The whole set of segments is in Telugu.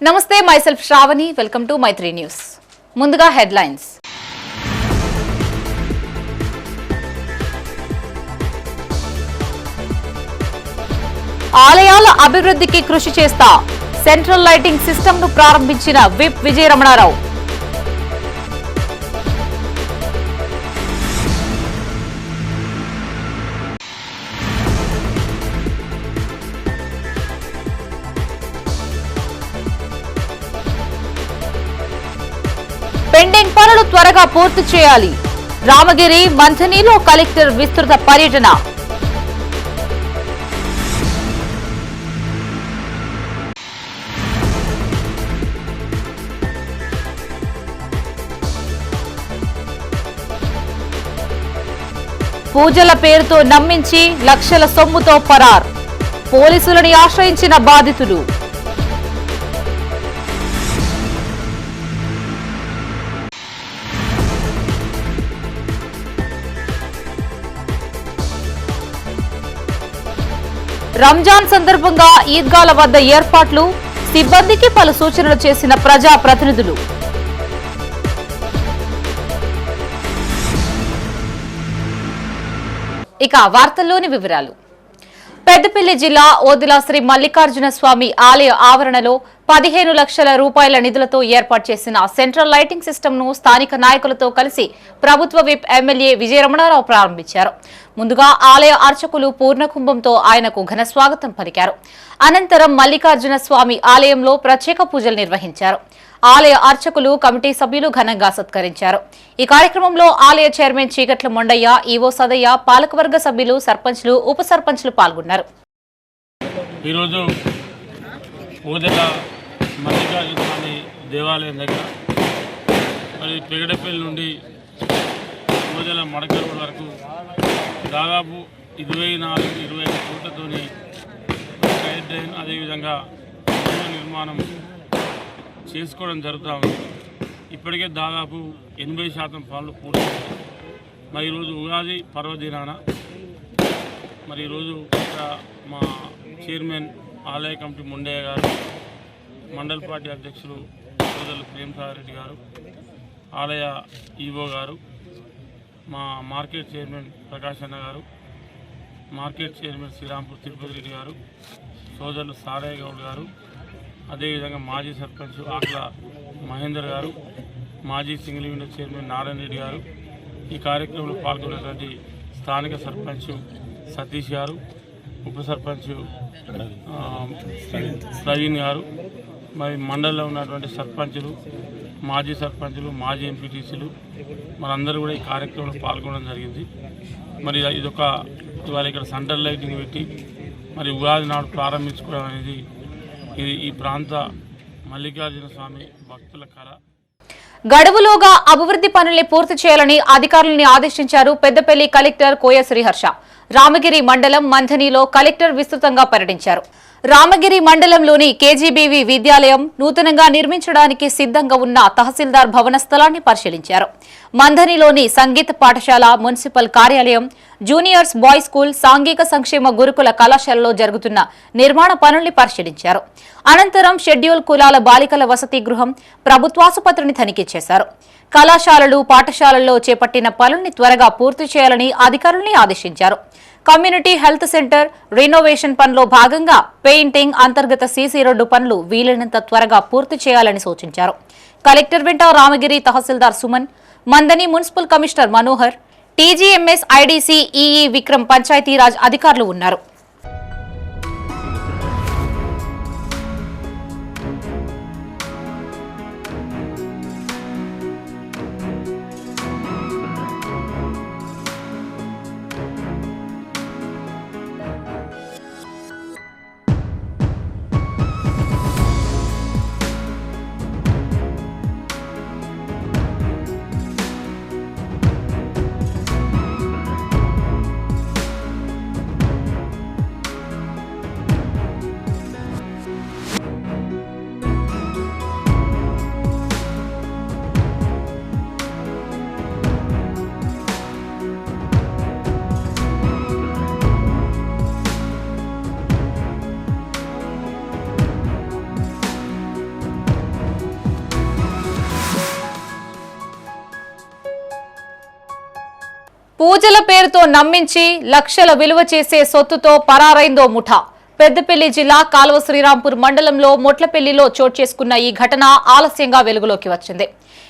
నమస్తే myself Shravani welcome to Maitri news. ముందుగా హెడ్లైన్స్. ఆలయాల అభివృద్ధికి కృషి చేస్తా సెంట్రల్ లైటింగ్ సిస్టమ్ ను ప్రారంభించిన విప్ విజయరమణారావు. పెండింగ్ పనులు త్వరగా పూర్తి చేయాలి. రామగిరి మంథనిలో కలెక్టర్ విస్తృత పర్యటన. పూజల పేరుతో నమ్మించి లక్షల సొమ్ముతో పరార్. పోలీసులని ఆశ్రయించిన బాధితులు. రంజాన్ సందర్భంగా ఈద్గాల వద్ద ఏర్పాట్లు, సిబ్బందికి పలు సూచనలు చేసిన ప్రజా ప్రతినిధులు. ఇక వార్తల్లోని వివరాలు. పెద్దపల్లి జిల్లా ఓదిలా శ్రీ మల్లికార్జున స్వామి ఆలయ ఆవరణలో 15 లక్షల రూపాయల నిధులతో ఏర్పాటు చేసిన సెంట్రల్ లైటింగ్ సిస్టమ్ ను స్థానిక నాయకులతో కలిసి ప్రభుత్వ విప్ ఎమ్మెల్యే విజయరమణారావు ప్రారంభించారు. ముందుగా ఆలయ అర్చకులు పూర్ణకుంభంతో ఆయనకు ఘన స్వాగతం పలికారు. అనంతరం మల్లికార్జున స్వామి ఆలయంలో ప్రత్యేక పూజలు నిర్వహించారు. ఆలయ అర్చకులు, కమిటీ సభ్యులు ఘనంగా సత్కరించారు. ఈ కార్యక్రమంలో ఆలయ చైర్మన్ చీకట్ల మొండయ్య, ఈవో సదయ్య, పాలకవర్గ సభ్యులు, సర్పంచ్లు, ఉప సర్పంచ్లు పాల్గొన్నారు. ఈరోజు ఓదెల మల్లికార్జున స్వామి దేవాలయం దగ్గర మరి పెగడపల్లి నుండి ఓదెల మడక రోడ్ వరకు దాదాపు 24-25 కోట్లతోని సైడ్ డ్రైన్ అదేవిధంగా నిర్మాణం చేసుకోవడం జరుగుతూ ఉంది. ఇప్పటికే దాదాపు 80% పనులు పూర్తయ్యాయి. మరి ఈరోజు ఉగాది పర్వదినాన మరి ఈరోజు ఇక్కడ మా చైర్మన్ ఆలయ కమిటీ ముండయ్య గారు, మండల పార్టీ అధ్యక్షులు సోదరులు ప్రేమసాగర్ రెడ్డి గారు, ఆలయ ఈవో గారు, మా మార్కెట్ చైర్మన్ ప్రకాష్ అన్న గారు, మార్కెట్ చైర్మన్ శ్రీరాంపూర్ తిరుపతి రెడ్డి గారు, సోదరులు సారయ్య గౌడ్ గారు, అదేవిధంగా మాజీ సర్పంచ్ ఆకుల మహేందర్ గారు, మాజీ single window chairman Narayana Reddy గారు, ఈ కార్యక్రమంలో పాల్గొన్నటువంటి స్థానిక సర్పంచ్ సతీష్ గారు, ఉప సర్పంచ్ ప్రవీణ్ గారు, మరి మండలంలో ఉన్నటువంటి సర్పంచులు, మాజీ సర్పంచులు, మాజీ ఎంపీటీసీలు మనందరూ కూడా ఈ కార్యక్రమంలో పాల్గొనడం జరిగింది. మరి ఇదొక ఇవాళ ఇక్కడ సెంట్రల్ లైటింగ్ పెట్టి మరి ఉగాది నాడు ప్రారంభించుకోవడం అనేది ఇది ఈ ప్రాంత మల్లికార్జున స్వామి భక్తుల కళ. గడువులోగా అభివృద్ధి పనుల్ని పూర్తి చేయాలని అధికారులను ఆదేశించారు పెద్దపల్లి కలెక్టర్ కోయ శ్రీహర్ష. రామగిరి మండలం మంథనిలో కలెక్టర్ విస్తృతంగా పర్యటించారు. రామగిరి మండలంలోని కేజీబీవీ విద్యాలయం నూతనంగా నిర్మించడానికి సిద్ధంగా ఉన్న తహసీల్దార్ భవన స్థలాన్ని పరిశీలించారు. మంథనిలోని సంగీత పాఠశాల, మున్సిపల్ కార్యాలయం, జూనియర్స్ బాయ్స్ స్కూల్, సాంఘిక సంక్షేమ గురుకుల కళాశాలలో జరుగుతున్న నిర్మాణ పనుల్ని పరిశీలించారు. అనంతరం షెడ్యూల్ కులాల బాలికల వసతి గృహం, ప్రభుత్వాసుపత్రిని తనిఖీ చేశారు. కళాశాలలు, పాఠశాలల్లో చేపట్టిన పనుల్ని త్వరగా పూర్తి చేయాలని అధికారుల్ని ఆదేశించారు. కమ్యూనిటీ హెల్త్ సెంటర్ రినోవేషన్ పనిలో భాగంగా పెయింటింగ్, అంతర్గత సీసీ రోడ్డు పనులు వీలైనంత త్వరగా పూర్తి చేయాలని సూచించారు. కలెక్టర్ వెంట రామగిరి తహసీల్దార్ సుమన్, మందని municipal commissioner Manohar, TGMS IDC EE Vikram, Panchayati Raj అధికారులు ఉన్నారు. పూజల పేరుతో నమ్మించి లక్షల విలువ చేసే సొత్తుతో పరారైందో ముఠా. పెద్దపల్లి జిల్లా కాల్వ శ్రీరాంపూర్ మండలంలో మొట్లపల్లిలో చోటు చేసుకున్న ఈ ఘటన ఆలస్యంగా వెలుగులోకి వచ్చింది.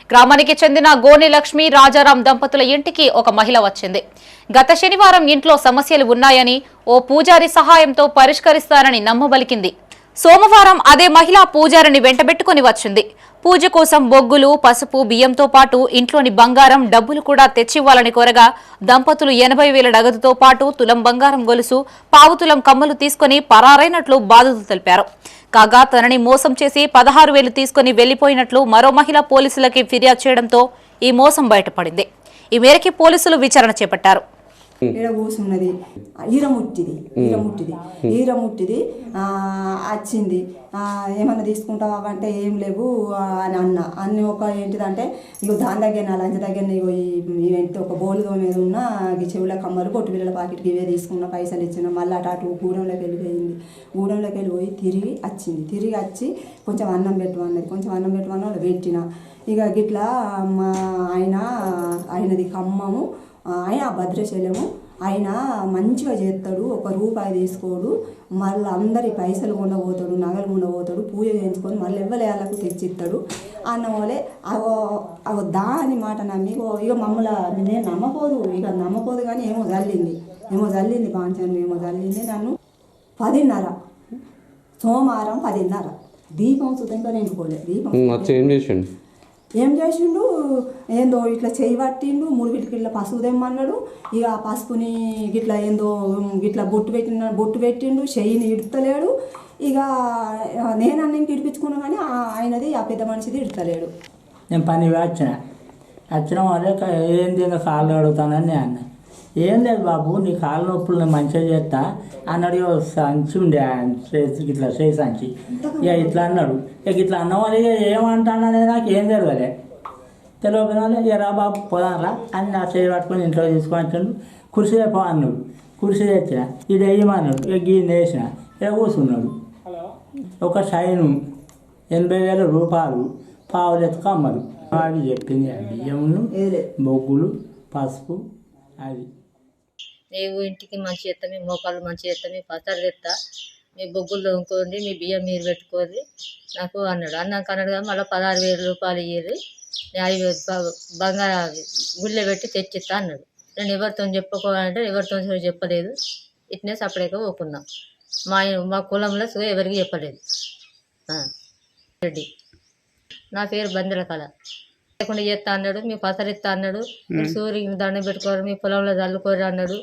గ్రామానికి చెందిన గోని లక్ష్మి రాజారాం దంపతుల ఇంటికి ఒక మహిళ వచ్చింది. గత శనివారం ఇంట్లో సమస్యలు ఉన్నాయని ఓ పూజారి సహాయంతో పరిష్కరిస్తారని నమ్మబలికింది. సోమవారం అదే మహిళ పూజారిని వెంటబెట్టుకుని వచ్చింది. పూజ కోసం బొగ్గులు, పసుపు, బియ్యంతో పాటు ఇంట్లోని బంగారం, డబ్బులు కూడా తెచ్చివ్వాలని కోరగా దంపతులు 80,000 నగదుతో పాటు తులం బంగారం గొలుసు, పావుతులం కమ్మలు తీసుకుని పరారైనట్లు బాధితులు తెలిపారు. కాగా తనని మోసం చేసి 16,000 తీసుకుని వెళ్లిపోయినట్లు మరో మహిళ పోలీసులకి ఫిర్యాదు చేయడంతో ఈ మోసం బయటపడింది. ఈ మేరకు పోలీసులు విచారణ చేపట్టారు. ఈడ కూసున్నది ఈరముట్టిది వచ్చింది. ఏమన్నా తీసుకుంటావా అంటే ఏం లేవు అని అన్ని ఒక ఏంటిదంటే ఇగో దాని దగ్గర లంచ దగ్గర ఇగో ఏంటి ఒక బోలుదో మీద ఉన్న చెవుల కమ్మలు పొట్టు పిల్లల పాకెట్కి ఇవే తీసుకున్న పైసలు ఇచ్చిన. మళ్ళీ అటు గూడెంలోకి వెళ్ళిపోయింది. గూడెంలోకి వెళ్ళిపోయి తిరిగి వచ్చి కొంచెం అన్నం పెట్టమన్నది. కొంచెం అన్నం పెట్టమన్న వాళ్ళు పెట్టిన. ఇక గిట్లా మా ఆయనది ఖమ్మము, ఆయన భద్రాచలము. ఆయన మంచిగా చేస్తాడు, ₹1 తీసుకోడు, మళ్ళీ అందరి పైసలు కొండపోతాడు, నగలు కొండపోతాడు, పూజ చేయించుకొని మళ్ళీ ఎవ్వలేళ్ళకు తెచ్చిస్తాడు అన్న వాళ్ళే అగో దాని మాట నమ్మి ఇక మమ్మల్ని నేను నమ్మపోదు కానీ ఏమో జల్లింది బాంచన్ ఏమో జల్లింది. నన్ను 10:30 సోమవారం 10:30 దీపం సుతంగా నింపుకోలేదు. దీపం ఏం చేసిండు, ఏందో ఇట్లా చేయి పట్టిండు, 3 ఇట్లా పసుపు తెమ్మన్నాడు. ఇక ఆ పసుపుని గిట్లా ఏందో గిట్లా బొట్టు పెట్టిండు, చెయ్యిని ఇడతలేడు. ఇక నేను అన్నం ఇడిపించుకున్నా కానీ ఆయనది ఆ పెద్ద మనిషిది ఇడతలేడు. నేను పని వచ్చిన వాళ్ళే ఏంది ఇంకా కాళ్ళు అడుగుతానని నేను అన్నా. ఏం లేదు బాబు, నీ కాళ్ళ నొప్పులు నేను మంచిగా చేస్తా అన్నాడు. సంచి ఉండే ఇట్లా చేయి సంచి. ఇక ఇట్లా అన్నాడు. ఇక ఇట్లా అన్న వాళ్ళు ఏమంటానని నాకు ఏం తెలియలే. తెలియకపోయిన వాళ్ళు ఇక రా బాబు పోదాంరా అని నా చేయి పట్టుకొని ఇంట్లో తీసుకొని వచ్చాడు. కుర్చీ పో అన్నాడు. కుర్చీ తెచ్చిన, ఇది వేయమన్నాడు. ఇక గీని వేసిన, ఇక కూర్చున్నాడు. ఒక షైను ₹80,000 పావులెత్తు కమ్మలు వాడి చెప్పింది. బియ్యమును, బొగ్గులు, పసుపు అది. మేము ఇంటికి మంచి చేస్తాం, మీ మోకాళ్ళు మంచి చేస్తాం, మీ పచ్చడి తెస్తా, మీ బొగ్గులు తోముకోండి, మీ బియ్యం మీరు పెట్టుకోండి నాకు అన్నాడు. అన్నాడు కదా మళ్ళీ ₹16,000 ఇయ్యి, నేను బంగారం గుళ్ళె పెట్టి తెచ్చిస్తా అన్నాడు. నేను ఎవరితో చెప్పుకోవాలంటే ఎవరితో చెప్పలేదు. ఇట్నే సపరేట్గా పోకున్నాం. మా కులంలో ఎవరికి చెప్పలేదు. రెడ్డి నా పేరు బందెల కళ. లేకుండా చేస్తా అన్నాడు. మీ పసరు ఇస్తా అన్నాడు. మీరు సూర్యుని దండం పెట్టుకోరు, మీ పొలంలో చల్లుకోరు అన్నాడు.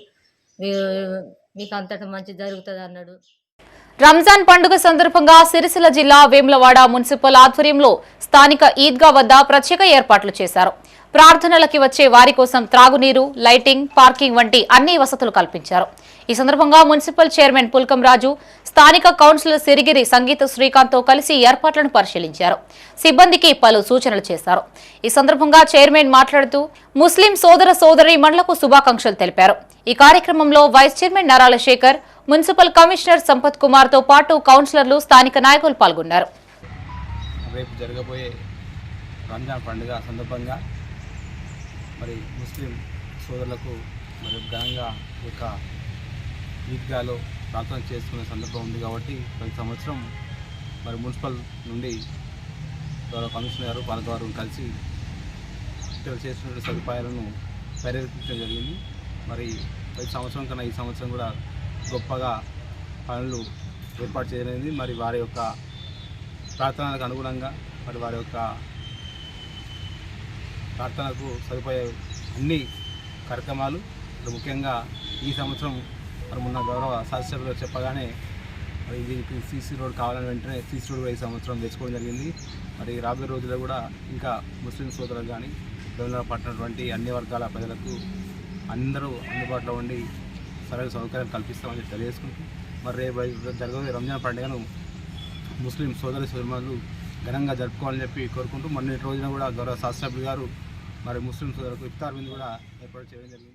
మీకు అంతటా మంచి జరుగుతుంది అన్నాడు. రంజాన్ పండుగ సందర్భంగా సిరిసిల్ల జిల్లా వేములవాడ మున్సిపల్ ఆధ్వర్యంలో స్థానిక ఈద్గా వద్ద ప్రత్యేక ఏర్పాట్లు చేశారు. ప్రార్థనలకి వచ్చే వారి కోసం త్రాగునీరు, లైటింగ్, పార్కింగ్ వంటి అన్ని వసతులు కల్పించారు. ఈ సందర్భంగా మున్సిపల్ చైర్మన్ పుల్కం రాజు, స్థానిక కౌన్సిలర్ సిరిగిరి సంగీత శ్రీకాంత్ తో కలిసి ఏర్పాట్లను పరిశీలించారు. సిబ్బందికి పలు సూచనలు చేశారు. ఈ సందర్భంగా చైర్మన్ మాట్లాడుతూ ముస్లిం సోదర సోదరీమణులకు శుభాకాంక్షలు తెలిపారు. ఈ కార్యక్రమంలో వైస్ చైర్మన్ నరాల శేఖర్, మున్సిపల్ కమిషనర్ సంపత్ కుమార్ తో పాటు కౌన్సిలర్లు, స్థానిక నాయకులు పాల్గొన్నారు. రేపు జరగబోయే రంజాన్ పండుగ సందర్భంగా మరి ముస్లిం సోదరులకు మరి ఘనంగా ఒక ఈద్గాలో ప్రార్థన చేసుకునే సందర్భం ఉంది కాబట్టి ప్రతి సంవత్సరం మరి మున్సిపల్ నుండి గౌరవ కమిషనర్ గారు పాలకవారు కలిసి ఇక్కడ చేసినటువంటి సదుపాయాలను పర్యవేక్షించడం జరిగింది. మరి ప్రతి సంవత్సరం కన్నా ఈ సంవత్సరం కూడా గొప్పగా పనులు ఏర్పాటు చేయలేదు. మరి వారి యొక్క ప్రార్థనలకు అనుగుణంగా మరి వారి యొక్క ప్రార్థనకు సరిపోయే అన్ని కార్యక్రమాలు ముఖ్యంగా ఈ సంవత్సరం మరి మొన్న గౌరవ శాసనసభ్యులు చెప్పగానే మరి దీనికి సీసీ రోడ్ కావాలని వెంటనే సీసీ రోడ్ కూడా ఈ సంవత్సరం తెచ్చుకోవడం జరిగింది. మరి రాబోయే రోజుల్లో కూడా ఇంకా ముస్లిం సోదరులు కానీ వేములవాడ పట్టినటువంటి అన్ని వర్గాల ప్రజలకు అందరూ అందుబాటులో ఉండి సరైన సౌకర్యాలు కల్పిస్తామని తెలియజేసుకుంటూ మరి రేపు జరగబోయే రంజాన్ పండుగను ముస్లిం సోదరులు ఘనంగా జరుపుకోవాలని చెప్పి కోరుకుంటూ మొన్నటి రోజున కూడా గౌరవ శాసనసభ్యులు గారు మరి ముస్లిం సోదరులకు ఇఫ్తార్ విందు కూడా ఏర్పాటు చేయడం జరిగింది.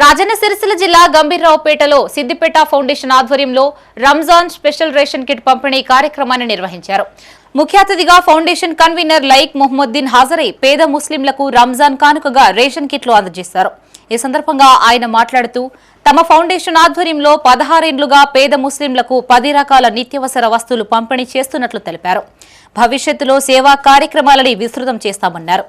రాజన్న సిరిసిల్ల జిల్లా గంభీర్రావుపేటలో సిద్దిపేట ఫౌండేషన్ ఆధ్వర్యంలో రంజాన్ స్పెషల్ రేషన్ కిట్ పంపిణీ కార్యక్రమాన్ని నిర్వహించారు. ముఖ్య అతిథిగా ఫౌండేషన్ కన్వీనర్ లైక్ మొహమ్మద్దీన్ హాజరై పేద ముస్లింలకు రంజాన్ కానుకగా రేషన్ కిట్లు అందజేశారు. ఈ సందర్భంగా ఆయన మాట్లాడుతూ తమ ఫౌండేషన్ ఆధ్వర్యంలో 16 ఏళ్లుగా పేద ముస్లింలకు 10 రకాల నిత్యావసర వస్తువులు పంపిణీ చేస్తున్నట్లు తెలిపారు. భవిష్యత్తులో సేవా కార్యక్రమాలని విస్తృతం చేస్తామన్నారు.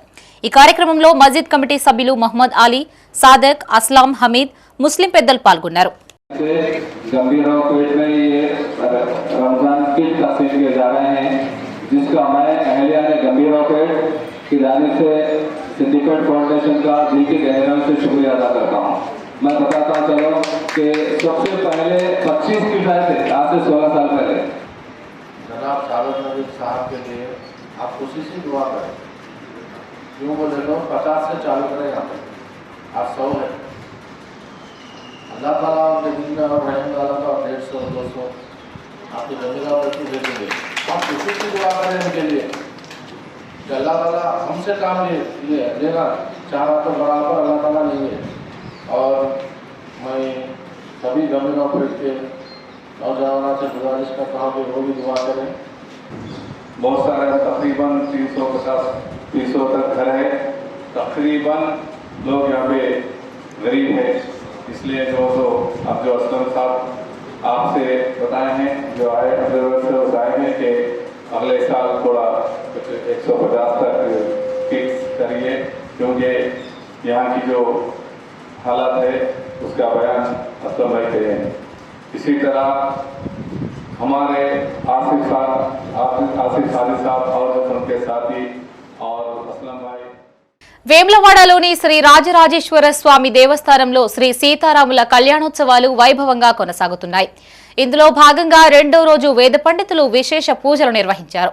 ఈ కార్యక్రమంలో మస్జిద్ కమిటీ సభ్యులు మహమ్మద్ అలీ, సాదక్, అస్లాం, హమీద్, ముస్లిం పెద్దలు పాల్గొన్నారు. जिसका मैं अहलिया ने गंभीर ऑपरेट की जाने से सिंडिकेट फाउंडेशन का दिल की गहराई से शुक्रिया अदा करता हूँ। मैं बताता चलो कि सबसे पहले 25 की थे आज से 16 साल पहले। जनाब सादत नबी साहब के लिए आप खुशी से दुआ करें, क्यों बोले लो 50 से चालू करें, यहाँ पर आज 100 है। अल्लाह ताला उनके दिन में और रहने वाला का 150 200 आपकी जमीला प्रति दे देंगे। आप खुशी से दुआ करें उनके लिए कि अल्लाह ताला हमसे काम लेना चाह रहा तो बराबर अल्लाह ताला लेंगे। और मैं सभी जमीन ऑपरेट के नौजवानों से गुजारिश करता हूँ कि वो भी दुआ करें। बहुत सारे तकरीबन 350 तक घर है, तकरीबन लोग यहाँ पे गरीब है, इसलिए जो अब जो असलम साहब आपसे बताए हैं, जो आए ऑब्जर्वर से बताए हैं कि अगले साल थोड़ा 150 तक फिक्स करिए, क्योंकि यहाँ की जो हालत है उसका बयान असलम भाई करें हैं। इसी तरह हमारे आसिफ सादी साहब और उनके साथी और असलम भाई వేములవాడలోని శ్రీ రాజరాజేశ్వర స్వామి దేవస్థానంలో శ్రీ సీతారాముల కళ్యాణోత్సవాలు వైభవంగా కొనసాగుతున్నాయి. ఇందులో భాగంగా రెండో రోజు వేద పండితులు విశేష పూజలు నిర్వహించారు.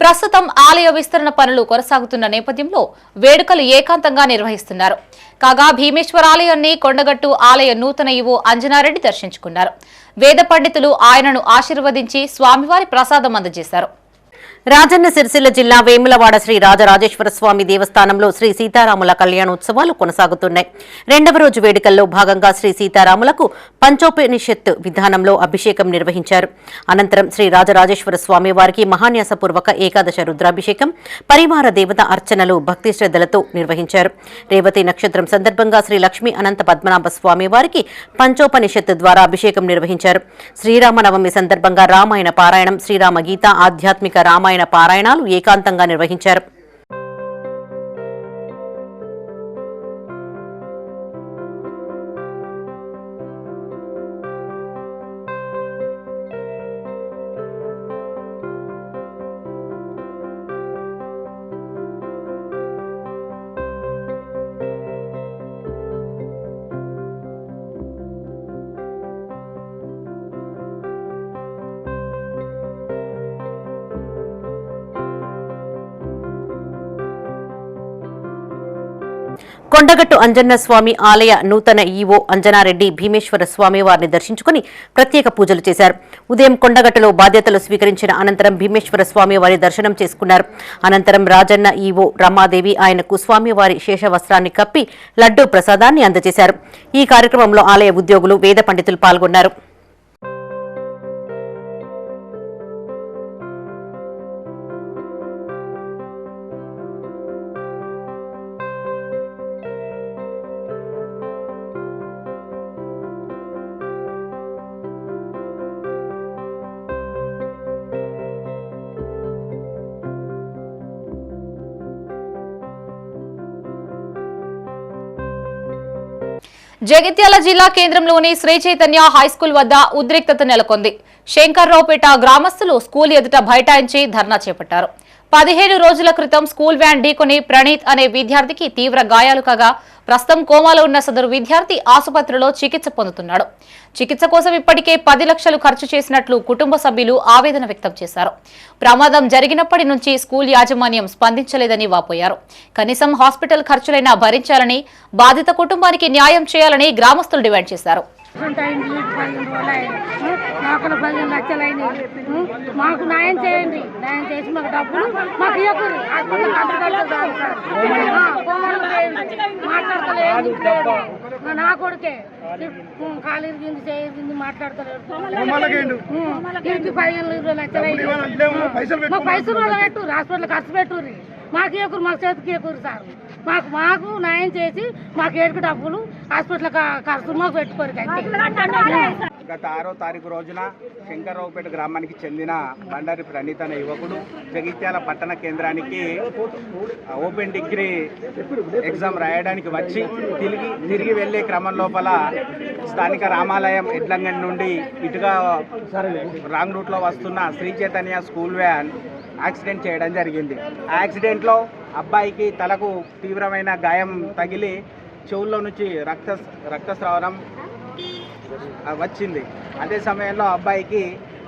ప్రస్తుతం ఆలయ విస్తరణ పనులు కొనసాగుతున్న నేపథ్యంలో వేడుకలు ఏకాంతంగా నిర్వహిస్తున్నారు. కాగా భీమేశ్వర ఆలయాన్ని కొండగట్టు ఆలయ నూతన ఈవో అంజనారెడ్డి దర్శించుకున్నారు. వేద పండితులు ఆయనను ఆశీర్వదించి స్వామివారి ప్రసాదం అందజేశారు. రాజన్న సిరిసిల్ల జిల్లా వేములవాడ శ్రీ రాజరాజేశ్వర స్వామి దేవస్థానంలో శ్రీ సీతారాముల కళ్యాణోత్సవాలు కొనసాగుతున్నాయి. రెండవ రోజు వేడుకల్లో భాగంగా శ్రీ సీతారాములకు పంచోపనిషత్ విధానంలో అభిషేకం నిర్వహించారు. అనంతరం శ్రీ రాజరాజేశ్వర స్వామి వారికి మహాన్యాసపూర్వక ఏకాదశ రుద్రాభిషేకం, పరివార దేవత అర్చనలు భక్తి శ్రద్ధలతో నిర్వహించారు. రేవతి నక్షత్రం సందర్భంగా శ్రీ లక్ష్మీ అనంత పద్మనాభ స్వామి వారికి పంచోపనిషత్ ద్వారా అభిషేకం నిర్వహించారు. శ్రీరామనవమి సందర్భంగా రామాయణ పారాయణం, శ్రీరామ గీత, ఆధ్యాత్మిక రామాయణ పారాయణాలు ఏకాంతంగా నిర్వహించారు. కొండగట్టు అంజన్న స్వామి ఆలయ నూతన ఈవో అంజనారెడ్డి భీమేశ్వర స్వామి వారిని దర్శించుకుని ప్రత్యేక పూజలు చేశారు. ఉదయం కొండగట్టులో బాధ్యతలు స్వీకరించిన అనంతరం భీమేశ్వర స్వామి వారి దర్శనం చేసుకున్నారు. అనంతరం రాజన్న ఈవో రమాదేవి ఆయనకు స్వామివారి శేషవస్త్రాన్ని కప్పి లడ్డూ ప్రసాదాన్ని అందజేశారు. ఈ కార్యక్రమంలో ఆలయ ఉద్యోగులు, వేద పండితులు పాల్గొన్నారు. జగిత్యాల జిల్లా కేంద్రంలోని శ్రీ చైతన్య హైస్కూల్ వద్ద ఉద్రిక్తత నెలకొంది. శంకర్రావుపేట గ్రామస్తులు స్కూల్ ఎదుట బైఠాయించి ధర్నా చేపట్టారు. 15 రోజుల క్రితం స్కూల్ వ్యాన్ ఢీకొని ప్రణీత్ అనే విద్యార్థికి తీవ్ర గాయాలు కాగా ప్రస్తుతం కోమాలో ఉన్న సదరు విద్యార్థి ఆసుపత్రిలో చికిత్స పొందుతున్నాడు. చికిత్స కోసం ఇప్పటికే 10 లక్షలు ఖర్చు చేసినట్లు కుటుంబ సభ్యులు ఆవేదన వ్యక్తం చేశారు. ప్రమాదం జరిగినప్పటి నుంచి స్కూల్ యాజమాన్యం స్పందించలేదని వాపోయారు. కనీసం హాస్పిటల్ ఖర్చులైనా భరించాలని, బాధిత కుటుంబానికి న్యాయం చేయాలని గ్రామస్తులు డిమాండ్ చేశారు. మాకు న్యాయం చేయండి, న్యాయం చేసి మాకు డబ్బులు మాకు ఇవ్వకూడదు. మాట్లాడతలేదు నా కొడుకే కాలు ఇరిగింది, చేయింది, మాట్లాడతలేదు. 15-20 లక్షలు మాకు పైసలు పెట్టు, హాస్పిటల్ ఖర్చు పెట్టుర్రి, మాకు ఇవ్వకూరు, మాకు చేతికి ఇవ్వకూరు సార్. మాకు న్యాయం చేసి మాకు ఏడుకు డబ్బులు హాస్పిటల్ ఖర్చు మాకు పెట్టుకోరు. గత 6వ తారీఖు రోజున శంకర్రావుపేట గ్రామానికి చెందిన బండారి ప్రణీత్ అనే యువకుడు జగిత్యాల పట్టణ కేంద్రానికి ఓపెన్ డిగ్రీ ఎగ్జామ్ రాయడానికి వచ్చి తిరిగి వెళ్లే క్రమం లోపల స్థానిక రామాలయం ఎడ్లంగండి నుండి ఇటుగా రాంగ్ రూట్లో వస్తున్న Sri Chaitanya school van accident చేయడం జరిగింది. ఆ యాక్సిడెంట్లో అబ్బాయికి తలకు తీవ్రమైన గాయం తగిలి చెవుల్లో నుంచి రక్తస్రావడం వచ్చింది. అదే సమయంలో అబ్బాయికి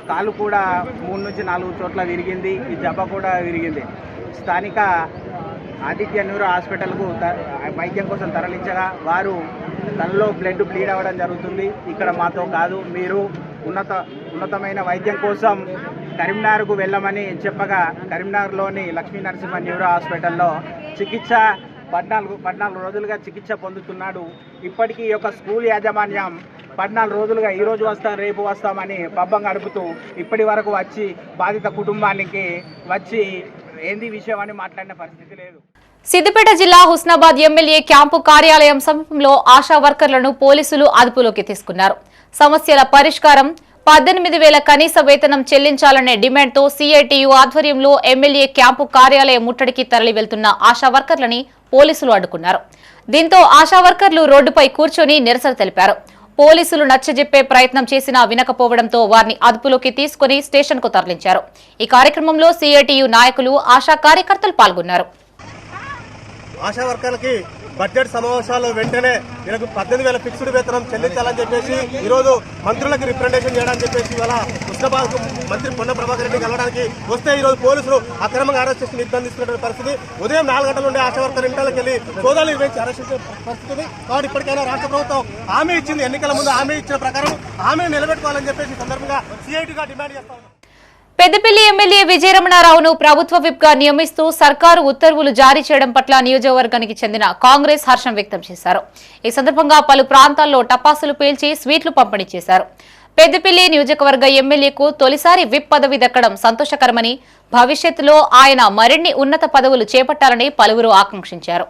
కాలు కూడా 3 నుంచి 4 చోట్ల విరిగింది. ఈ జబ్బ కూడా విరిగింది. స్థానిక ఆదిత్య న్యూరో హాస్పిటల్కు వైద్యం కోసం తరలించగా వారు తనలో బ్లీడ్ అవ్వడం జరుగుతుంది, ఇక్కడ మాతో కాదు, మీరు ఉన్నతమైన వైద్యం కోసం కరీంనగర్కు వెళ్ళమని చెప్పగా కరీంనగర్లోని లక్ష్మీ నరసింహ న్యూరో హాస్పిటల్లో 14 రోజులుగా చికిత్స పొందుతున్నాడు. ఇప్పటికీ ఈ యొక్క స్కూల్ యాజమాన్యం 14 రోజులుగా ఈరోజు వస్తాం రేపు వస్తామని పబ్బం గడుపుతూ ఇప్పటి వరకు వచ్చి బాధిత కుటుంబానికి వచ్చి ఏంది విషయం అని మాట్లాడిన పరిస్థితి లేదు. సిద్దిపేట జిల్లా హుస్నాబాద్ ఎమ్మెల్యే క్యాంపు కార్యాలయం సమీపంలో ఆశా వర్కర్లను పోలీసులు అదుపులోకి తీసుకున్నారు. సమస్యల పరిష్కారం 18,000 కనీస వేతనం చెల్లించాలనే డిమాండ్తో సిఐటియు ఆధ్వర్యంలో ఎమ్మెల్యే క్యాంపు కార్యాలయం ముట్టడికి తరలి వెళ్తున్న ఆశా వర్కర్లని పోలీసులు అడ్డుకున్నారు. దీంతో ఆశా వర్కర్లు రోడ్డుపై కూర్చొని నిరసన తెలిపారు. పోలీసులు నచ్చజెప్పే ప్రయత్నం చేసినా వినకపోవడంతో వారిని అదుపులోకి తీసుకుని స్టేషన్కు తరలించారు. ఈ కార్యక్రమంలో సిఐటియు నాయకులు, ఆశా కార్యకర్తలు పాల్గొన్నారు. ఆశా వర్కర్లకి బడ్జెట్ సమావేశాలు వెంటనే వీళ్ళకు 18,000 ఫిక్స్డ్ వేతనం చెల్లించాలని చెప్పేసి ఈరోజు మంత్రులకు రిప్రజెంటేషన్ చేయడానికి చెప్పేసి ఇవాళ హుస్నాబాద్ మంత్రి పొన్న ప్రభాకర్ రెడ్డి కలవడానికి వస్తే ఈరోజు పోలీసులు అక్రమంగా అరెస్ట్ చేసి నిర్బంధిస్తున్న పరిస్థితి. ఉదయం 4 గంటల నుండి ఆశా వర్కర్ ఇంటికి వెళ్ళి సోదాలు నిర్వహించి అరెస్ట్ చేసే పరిస్థితి. కాబట్టి ఇప్పటికైనా రాష్ట్ర ప్రభుత్వం హామీ ఇచ్చింది, ఎన్నికల ముందు హామీ ఇచ్చిన ప్రకారం హామీని నిలబెట్టుకోవాలని చెప్పేసి సందర్భంగా సిఐటిగా డిమాండ్ చేస్తా ఉన్నాం. పెద్దపల్లి ఎమ్మెల్యే విజయరమణారావును ప్రభుత్వ విప్గా నియమిస్తూ సర్కారు ఉత్తర్వులు జారీ చేయడం పట్ల నియోజకవర్గానికి చెందిన కాంగ్రెస్ హర్షం వ్యక్తం చేశారు. ఈ సందర్భంగా పలు ప్రాంతాల్లో టపాసులు పేల్చి స్వీట్లు పంపిణీ చేశారు. పెద్దపల్లి నియోజకవర్గ ఎమ్మెల్యేకు తొలిసారి విప్ పదవి దక్కడం సంతోషకరమని, భవిష్యత్తులో ఆయన మరిన్ని ఉన్నత పదవులు చేపట్టాలని పలువురు ఆకాంక్షించారు.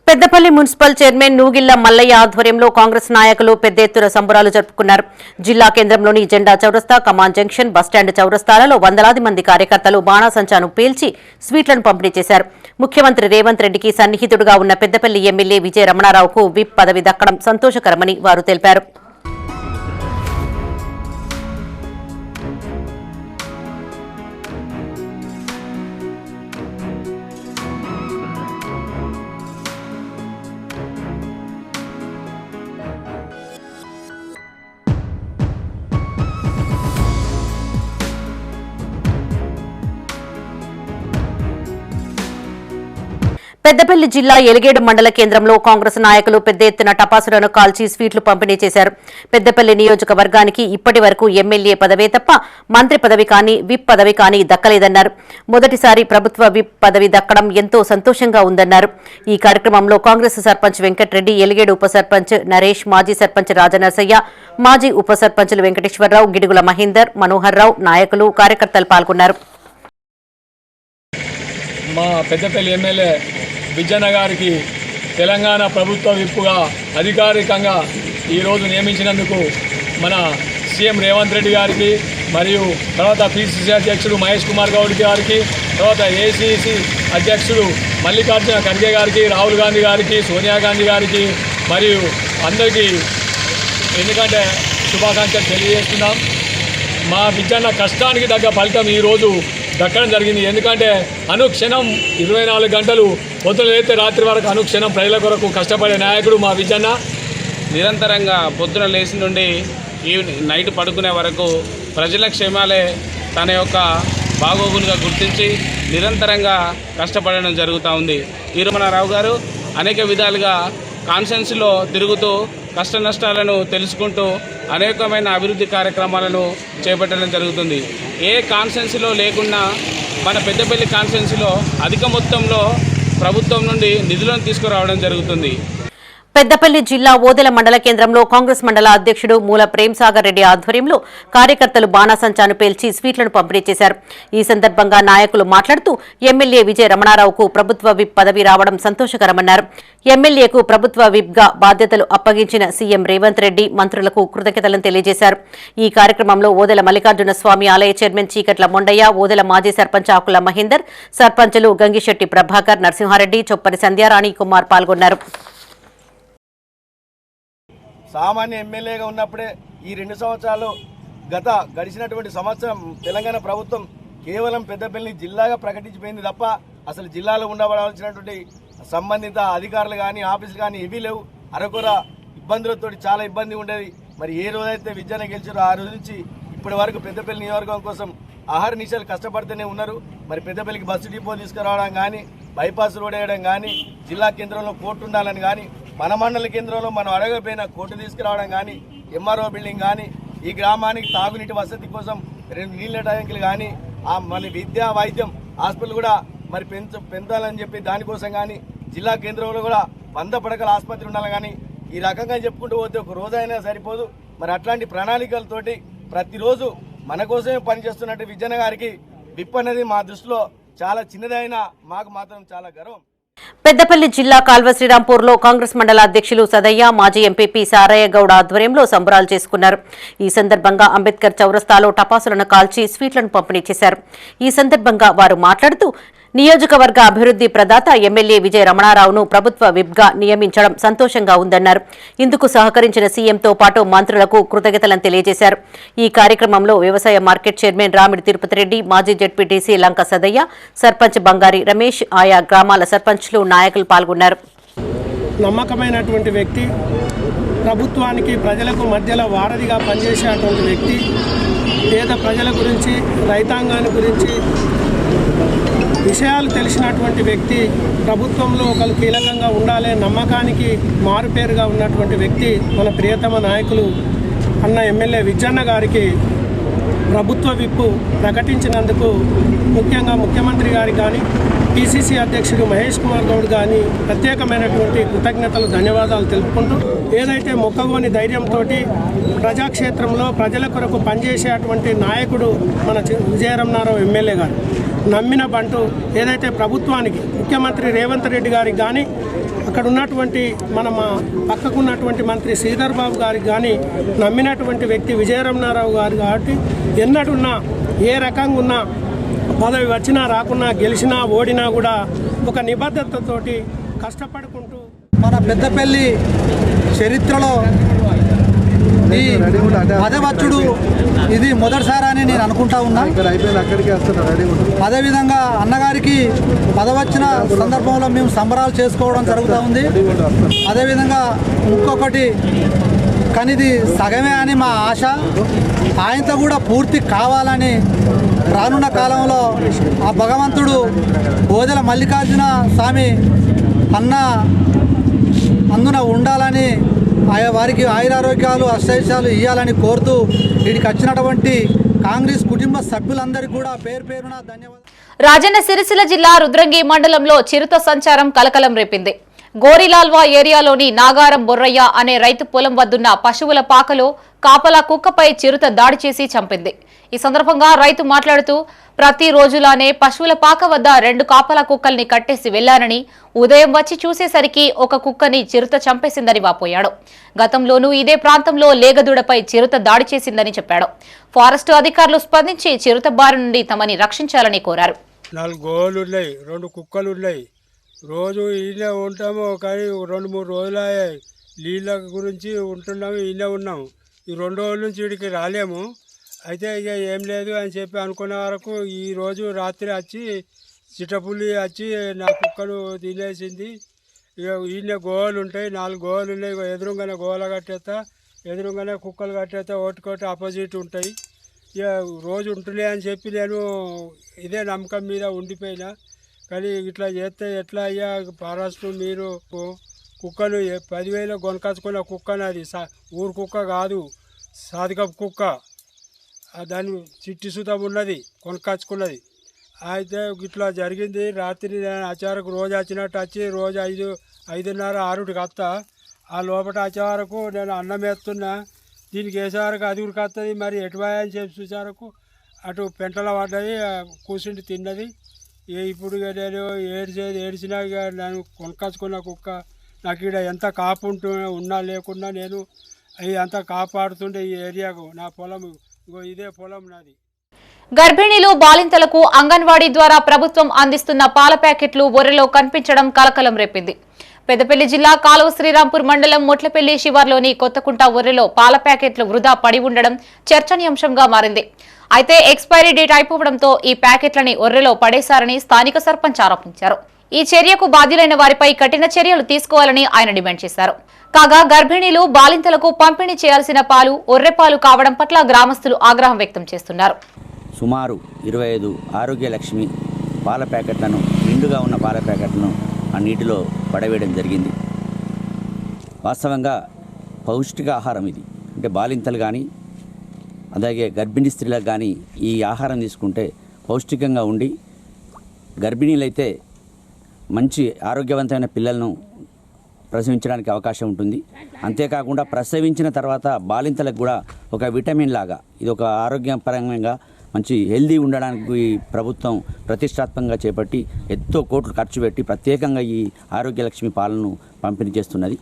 పెద్దపల్లి మున్సిపల్ చైర్మన్ నూగిళ్ల మల్లయ్య ఆధ్వర్యంలో కాంగ్రెస్ నాయకులు పెద్ద ఎత్తున సంబరాలు జరుపుకున్నారు. జిల్లా కేంద్రంలోని జెండా చౌరస్తా, కమాన్ జంక్షన్, బస్టాండ్ చౌరస్తాలలో వందలాది మంది కార్యకర్తలు బాణాసంచాను పేల్చి స్వీట్లను పంపిణీ చేశారు. ముఖ్యమంత్రి రేవంత్ రెడ్డికి సన్నిహితుడుగా ఉన్న పెద్దపల్లి ఎమ్మెల్యే విజయ రమణారావుకు విప్ పదవి దక్కడం సంతోషకరమని వారు తెలిపారు. పెద్దపల్లి జిల్లా ఎలిగేడు మండల కేంద్రంలో కాంగ్రెస్ నాయకులు పెద్ద ఎత్తున టపాసులను కాల్చి స్వీట్లు పంపిణీ చేశారు. పెద్దపల్లి నియోజకవర్గానికి ఇప్పటి వరకు ఎమ్మెల్యే పదవే తప్ప మంత్రి పదవి కానీ విప్ పదవి కానీ దక్కలేదన్నారు. మొదటిసారి ప్రభుత్వ విప్ పదవి దక్కడం ఎంతో సంతోషంగా ఉందన్నారు. ఈ కార్యక్రమంలో కాంగ్రెస్ సర్పంచ్ వెంకటరెడ్డి, ఎలిగేడు ఉప సర్పంచ్ నరేష్, మాజీ సర్పంచ్ రాజనరసయ్య, మాజీ ఉప సర్పంచులు వెంకటేశ్వరరావు, గిడుగుల మహేందర్, మనోహర్ రావు, నాయకులు, కార్యకర్తలు పాల్గొన్నారు. మా పెద్దపల్లి ఎమ్మెల్యే విజయన్న గారికి తెలంగాణ ప్రభుత్వ విప్పుగా అధికారికంగా ఈరోజు నియమించినందుకు మన సీఎం రేవంత్ రెడ్డి గారికి, మరియు తర్వాత పిసిసి అధ్యక్షుడు మహేష్ కుమార్ గౌడ్ గారికి, తర్వాత ఏసీసీ అధ్యక్షుడు మల్లికార్జున ఖర్గే గారికి, రాహుల్ గాంధీ గారికి, సోనియా గాంధీ గారికి మరియు అందరికీ ఎందుకంటే శుభాకాంక్షలు తెలియజేస్తున్నాం. మా విజయన్న కష్టానికి తగ్గ ఫలితం ఈరోజు దక్కడం జరిగింది. ఎందుకంటే అనుక్షణం 24 గంటలు పొద్దున లేతే రాత్రి వరకు అనుక్షణం ప్రజల కొరకు కష్టపడే నాయకుడు మా విజయన్న. నిరంతరంగా పొద్దున లేచి నుండి నైట్ పడుకునే వరకు ప్రజల క్షేమాలే తన యొక్క బాగోగులుగా గుర్తించి నిరంతరంగా కష్టపడడం జరుగుతూ ఉంది. వీరమణారావు గారు అనేక విధాలుగా కాన్స్టిట్యున్సీలో తిరుగుతూ కష్ట నష్టాలను తెలుసుకుంటూ అనేకమైన అభివృద్ధి కార్యక్రమాలను చేపట్టడం జరుగుతుంది. ఏ కాన్స్టిట్యున్సీలో లేకున్నా మన పెద్దపల్లి కాన్స్టిట్యున్సీలో అధిక మొత్తంలో ప్రభుత్వం నుండి నిధులను తీసుకురావడం జరుగుతుంది. పెద్దపల్లి జిల్లా ఓదెల మండల కేంద్రంలో కాంగ్రెస్ మండల అధ్యక్షుడు మూల ప్రేమ్సాగర్ రెడ్డి ఆధ్వర్యంలో కార్యకర్తలు బాణాసంచాను పేల్చి స్వీట్లను పంపిణీ చేశారు. ఈ సందర్భంగా నాయకులు మాట్లాడుతూ ఎమ్మెల్యే విజయ రమణారావుకు ప్రభుత్వ విప్ పదవి రావడం సంతోషకరమన్నారు. ఎమ్మెల్యేకు ప్రభుత్వ విప్గా బాధ్యతలు అప్పగించిన సీఎం రేవంత్ రెడ్డి మంత్రులకు కృతజ్ఞతలను తెలియజేశారు. ఈ కార్యక్రమంలో ఓదెల మల్లికార్జున స్వామి ఆలయ చైర్మన్ చీకట్ల మొండయ్య, ఓదెల మాజీ సర్పంచ్ ఆకుల మహేందర్, సర్పంచులు గంగిశెట్టి ప్రభాకర్, నరసింహారెడ్డి, చొప్పరి సంధ్యారాణి కుమార్ పాల్గొన్నారు. సామాన్య ఎమ్మెల్యేగా ఉన్నప్పుడే ఈ 2 సంవత్సరాలు గడిచినటువంటి సంవత్సరం తెలంగాణ ప్రభుత్వం కేవలం పెద్దపల్లి జిల్లాగా ప్రకటించిపోయింది తప్ప అసలు జిల్లాలో ఉండబడాల్సినటువంటి సంబంధిత అధికారులు కానీ ఆఫీసులు కానీ ఏవీ లేవు. అరకొర ఇబ్బందులతో చాలా ఇబ్బంది ఉండేది. మరి ఏ రోజైతే విజయన గెలిచారో ఆ రోజు నుంచి ఇప్పటి వరకు పెద్దపల్లి నియోజకవర్గం కోసం ఆహార నిశాలు కష్టపడుతూనే ఉన్నారు. మరి పెద్దపల్లికి బస్సు డిపో తీసుకురావడం కానీ, బైపాస్ రోడ్ వేయడం కానీ, జిల్లా కేంద్రంలో కోర్టు ఉండాలని కానీ, మన మండల కేంద్రంలో మనం అడగపోయిన కోర్టు తీసుకురావడం కానీ, ఎంఆర్ఓ బిల్డింగ్ కానీ, ఈ గ్రామానికి తాగునీటి వసతి కోసం 2 నీళ్ళ ట్యాంకులు కానీ, మన విద్యా వైద్యం హాస్పిటల్ కూడా మరి పెంచాలని చెప్పి దానికోసం కానీ, జిల్లా కేంద్రంలో కూడా 100 పడకల ఆసుపత్రి ఉండాలి కానీ, ఈ రకంగా చెప్పుకుంటూ పోతే ఒక రోజైనా సరిపోదు. మరి అట్లాంటి ప్రణాళికలతోటి ప్రతిరోజు మన కోసమే పనిచేస్తున్నట్టు విజయన గారికి విప్ అనేది మా దృష్టిలో చాలా చిన్నదైనా మాకు మాత్రం చాలా గర్వం. పెద్దపల్లి జిల్లా కాల్వ శ్రీరాంపూర్లో కాంగ్రెస్ మండల అధ్యక్షులు సదయ్య, మాజీ ఎంపీపీ సారయ్య గౌడ ఆధ్వర్యంలో సంబరాలు చేసుకున్నారు. ఈ సందర్భంగా అంబేద్కర్ చౌరస్తాలో టపాసులను కాల్చి స్వీట్లను పంపిణీ చేశారు. ఈ సందర్భంగా వారు మాట్లాడుతూ నియోజకవర్గ అభివృద్ధి ప్రదాత ఎమ్మెల్యే విజయ రమణారావును ప్రభుత్వ విప్గా నియమించడం సంతోషంగా ఉందన్నారు. ఇందుకు సహకరించిన సీఎంతో పాటు మంత్రులకు కృతజ్ఞతలను తెలియజేశారు. ఈ కార్యక్రమంలో వ్యవసాయ మార్కెట్ చైర్మన్ రామిడి తిరుపతి రెడ్డి, మాజీ జెడ్పీటీసీ లంక సదయ్య, సర్పంచ్ బంగారి రమేష్, ఆయా గ్రామాల సర్పంచ్లు, నాయకులు పాల్గొన్నారు. నమ్మకమైనటువంటి వ్యక్తి, ప్రభుత్వానికి ప్రజలకు మధ్యలో వారధిగా పనిచేసేటువంటి వ్యక్తి, పేద ప్రజల గురించి, రైతాంగాన్ని గురించి విషయాలు తెలిసినటువంటి వ్యక్తి, ప్రభుత్వంలో ఒకరు కీలకంగా ఉండాలే నమ్మకానికి మారుపేరుగా ఉన్నటువంటి వ్యక్తి మన ప్రియతమ నాయకులు అన్న ఎమ్మెల్యే విజయన్న గారికి ప్రభుత్వ విప్పు ప్రకటించినందుకు ముఖ్యంగా ముఖ్యమంత్రి గారికి కానీ, పిసిసి అధ్యక్షుడు మహేష్ కుమార్ గౌడ్ కానీ ప్రత్యేకమైనటువంటి కృతజ్ఞతలు, ధన్యవాదాలు తెలుపుకుంటూ, ఏదైతే మొక్కగోని ధైర్యంతో ప్రజాక్షేత్రంలో ప్రజల కొరకు పనిచేసేటువంటి నాయకుడు మన విజయ రమణారావు ఎమ్మెల్యే గారు నమ్మిన బంటు ఏదైతే ప్రభుత్వానికి ముఖ్యమంత్రి రేవంత్ రెడ్డి గారికి కానీ, అక్కడ ఉన్నటువంటి మన పక్కకున్నటువంటి మంత్రి శ్రీధర్ బాబు గారికి కానీ నమ్మినటువంటి వ్యక్తి విజయ రమణారావు గారు కాబట్టి ఎన్నడున్నా ఏ రకంగా ఉన్నా పదవి వచ్చినా రాకున్నా గెలిచినా ఓడినా కూడా ఒక నిబద్ధతతోటి కష్టపడుకుంటూ మన పెద్దపల్లి చరిత్రలో ఈ పదవచ్చుడు ఇది మొదటిసారి అని నేను అనుకుంటా ఉన్నా. అదేవిధంగా అన్నగారికి పదవచ్చిన సందర్భంలో మేము సంబరాలు చేసుకోవడం జరుగుతూ ఉంది. అదేవిధంగా ఇంకొకటి కనిది సగమే అని మా ఆశ, ఆయనతో కూడా పూర్తి కావాలని రానున్న కాలంలో ఆ భగవంతుడు ఓదెల మల్లికార్జున స్వామి అన్న అందున ఉండాలని వారికి ఆయురారోగ్యాలు అష్టైశ్యాలు ఇవ్వాలని కోరుతూ వీడికి వచ్చినటువంటి కాంగ్రెస్ కుటుంబ సభ్యులందరికీ కూడా పేరు పేరున ధన్యవాదాలు. రాజన్న సిరిసిల్ల జిల్లా రుద్రంగి మండలంలో చిరుత సంచారం కలకలం రేపింది. గోరిలాల్వా ఏరియాలోని నాగారం బొర్రయ్య అనే రైతు పొలం వద్దున్న పశువుల పాకలో కాపలా కుక్కపై చిరుత దాడి చేసి చంపింది. ఈ సందర్భంగా రైతు మాట్లాడుతూ ప్రతిరోజులానే పశువుల పాక వద్ద 2 కాపలా కుక్కల్ని కట్టేసి వెళ్లానని, ఉదయం వచ్చి చూసేసరికి ఒక కుక్కని చిరుత చంపేసిందని వాపోయాడు. గతంలోనూ ఇదే ప్రాంతంలో లేగదూడపై చిరుత దాడి చేసిందని చెప్పాడు. ఫారెస్టు అధికారులు స్పందించి చిరుత బారి నుండి తమని రక్షించాలని కోరారు. 4 గోళ్ళు ఉన్నాయి, 2 కుక్కలు ఉన్నాయి. రోజు ఈయనే ఉంటాము, కానీ 2-3 రోజులు నీళ్ళ గురించి ఉంటున్నాము, ఈయనే ఉన్నాము. ఈ 2 రోజుల నుంచి వీడికి రాలేము. అయితే ఇక ఏం లేదు అని చెప్పి అనుకున్న వరకు ఈరోజు రాత్రి వచ్చి చిట్టపుల్లి వచ్చి నా కుక్కను తినేసింది. ఇక ఈయన గోలు ఉంటాయి, 4 గోలు ఉన్నాయి. ఎదురుగానే గోల కట్టేస్తా, ఎదురుగానే కుక్కలు కట్టేస్తా, ఒకటికొకటి ఆపోజిట్ ఉంటాయి. ఇక రోజు ఉంటున్నాయి అని చెప్పి నేను ఇదే నమ్మకం మీద ఉండిపోయినా. కానీ ఇట్లా చేస్తే ఎట్లా అయ్యా, ఫారెస్ట్ మీరు కుక్కను 10,000 కొనుకొచ్చుకున్న కుక్కను, అది ఊరు కుక్క కాదు, సాధికపు కుక్క, దాని చిట్టి సుతం ఉన్నది, కొనుకొచ్చుకున్నది. అయితే ఇట్లా జరిగింది. రాత్రి నేను అచారకు రోజు వచ్చినట్టు వచ్చి రోజు 5:30, 6కి వస్తా. ఆ లోపల వచ్చే వరకు నేను అన్నం వేస్తున్నా, దీనికి వేసే వరకు అది ఉరికొస్తుంది, మరి ఎటువా అని చెప్పి చూసే వరకు అటు పెంటలో పడ్డది, కూర్చుండి తిన్నది. ఇప్పుడు నేను ఏడ్చినా ఇక నేను కొనుక్కొచ్చుకున్న కుక్క నాకు ఇక్కడ ఎంత కాపు ఉన్నా లేకున్నా నేను అవి అంతా కాపాడుతుండే ఈ ఏరియాకు. నా పొలం ఇదే పొలం నాది. గర్భిణీలు బాలింతలకు అంగన్వాడీ ద్వారా ప్రభుత్వం అందిస్తున్న పాల ప్యాకెట్లు ఒర్రెలో కనిపించడం కలకలం రేపింది. పెద్దపల్లి జిల్లా కాలువ శ్రీరాంపూర్ మండలం మొట్లపల్లి శివార్లోని కొత్తకుంట ఒర్రెలో పాల ప్యాకెట్లు వృధా పడి ఉండడం చర్చనీయాంశంగా మారింది. అయితే ఎక్స్పైరీ డేట్ అయిపోవడంతో ఈ ప్యాకెట్లని ఒర్రెలో పడేశారని స్థానిక సర్పంచ్ ఆరోపించారు. ఈ చర్యకు బాధ్యులైన వారిపై కఠిన చర్యలు తీసుకోవాలని ఆయన డిమాండ్ చేశారు. కాగా గర్భిణీలు బాలింతలకు పంపిణీ చేయాల్సిన పాలు ఒర్రెపాలు కావడం పట్ల గ్రామస్తులు ఆగ్రహం వ్యక్తం చేస్తున్నారు. సుమారు 25 ఆరోగ్యలక్ష్మి పాల ప్యాకెట్లను, నిండుగా ఉన్న పాల ప్యాకెట్లను ఆ నీటిలో పడవేయడం జరిగింది. వాస్తవంగా పౌష్టిక ఆహారం ఇది. అంటే బాలింతలు కానీ అలాగే గర్భిణీ స్త్రీలకు కానీ ఈ ఆహారం తీసుకుంటే పౌష్టికంగా ఉండి గర్భిణీలైతే మంచి ఆరోగ్యవంతమైన పిల్లలను ప్రసవించడానికి అవకాశం ఉంటుంది. అంతేకాకుండా ప్రసవించిన తర్వాత బాలింతలకు కూడా ఒక విటమిన్ లాగా ఇది ఒక ఆరోగ్యపరంగా మంచి హెల్దీ ఉండడానికి ప్రభుత్వం ప్రతిష్టాత్మకంగా చేపట్టి ఎంతో కోట్లు ఖర్చు పెట్టి ప్రత్యేకంగా ఈ ఆరోగ్యలక్ష్మి పాలను పంపిణీ చేస్తున్నది.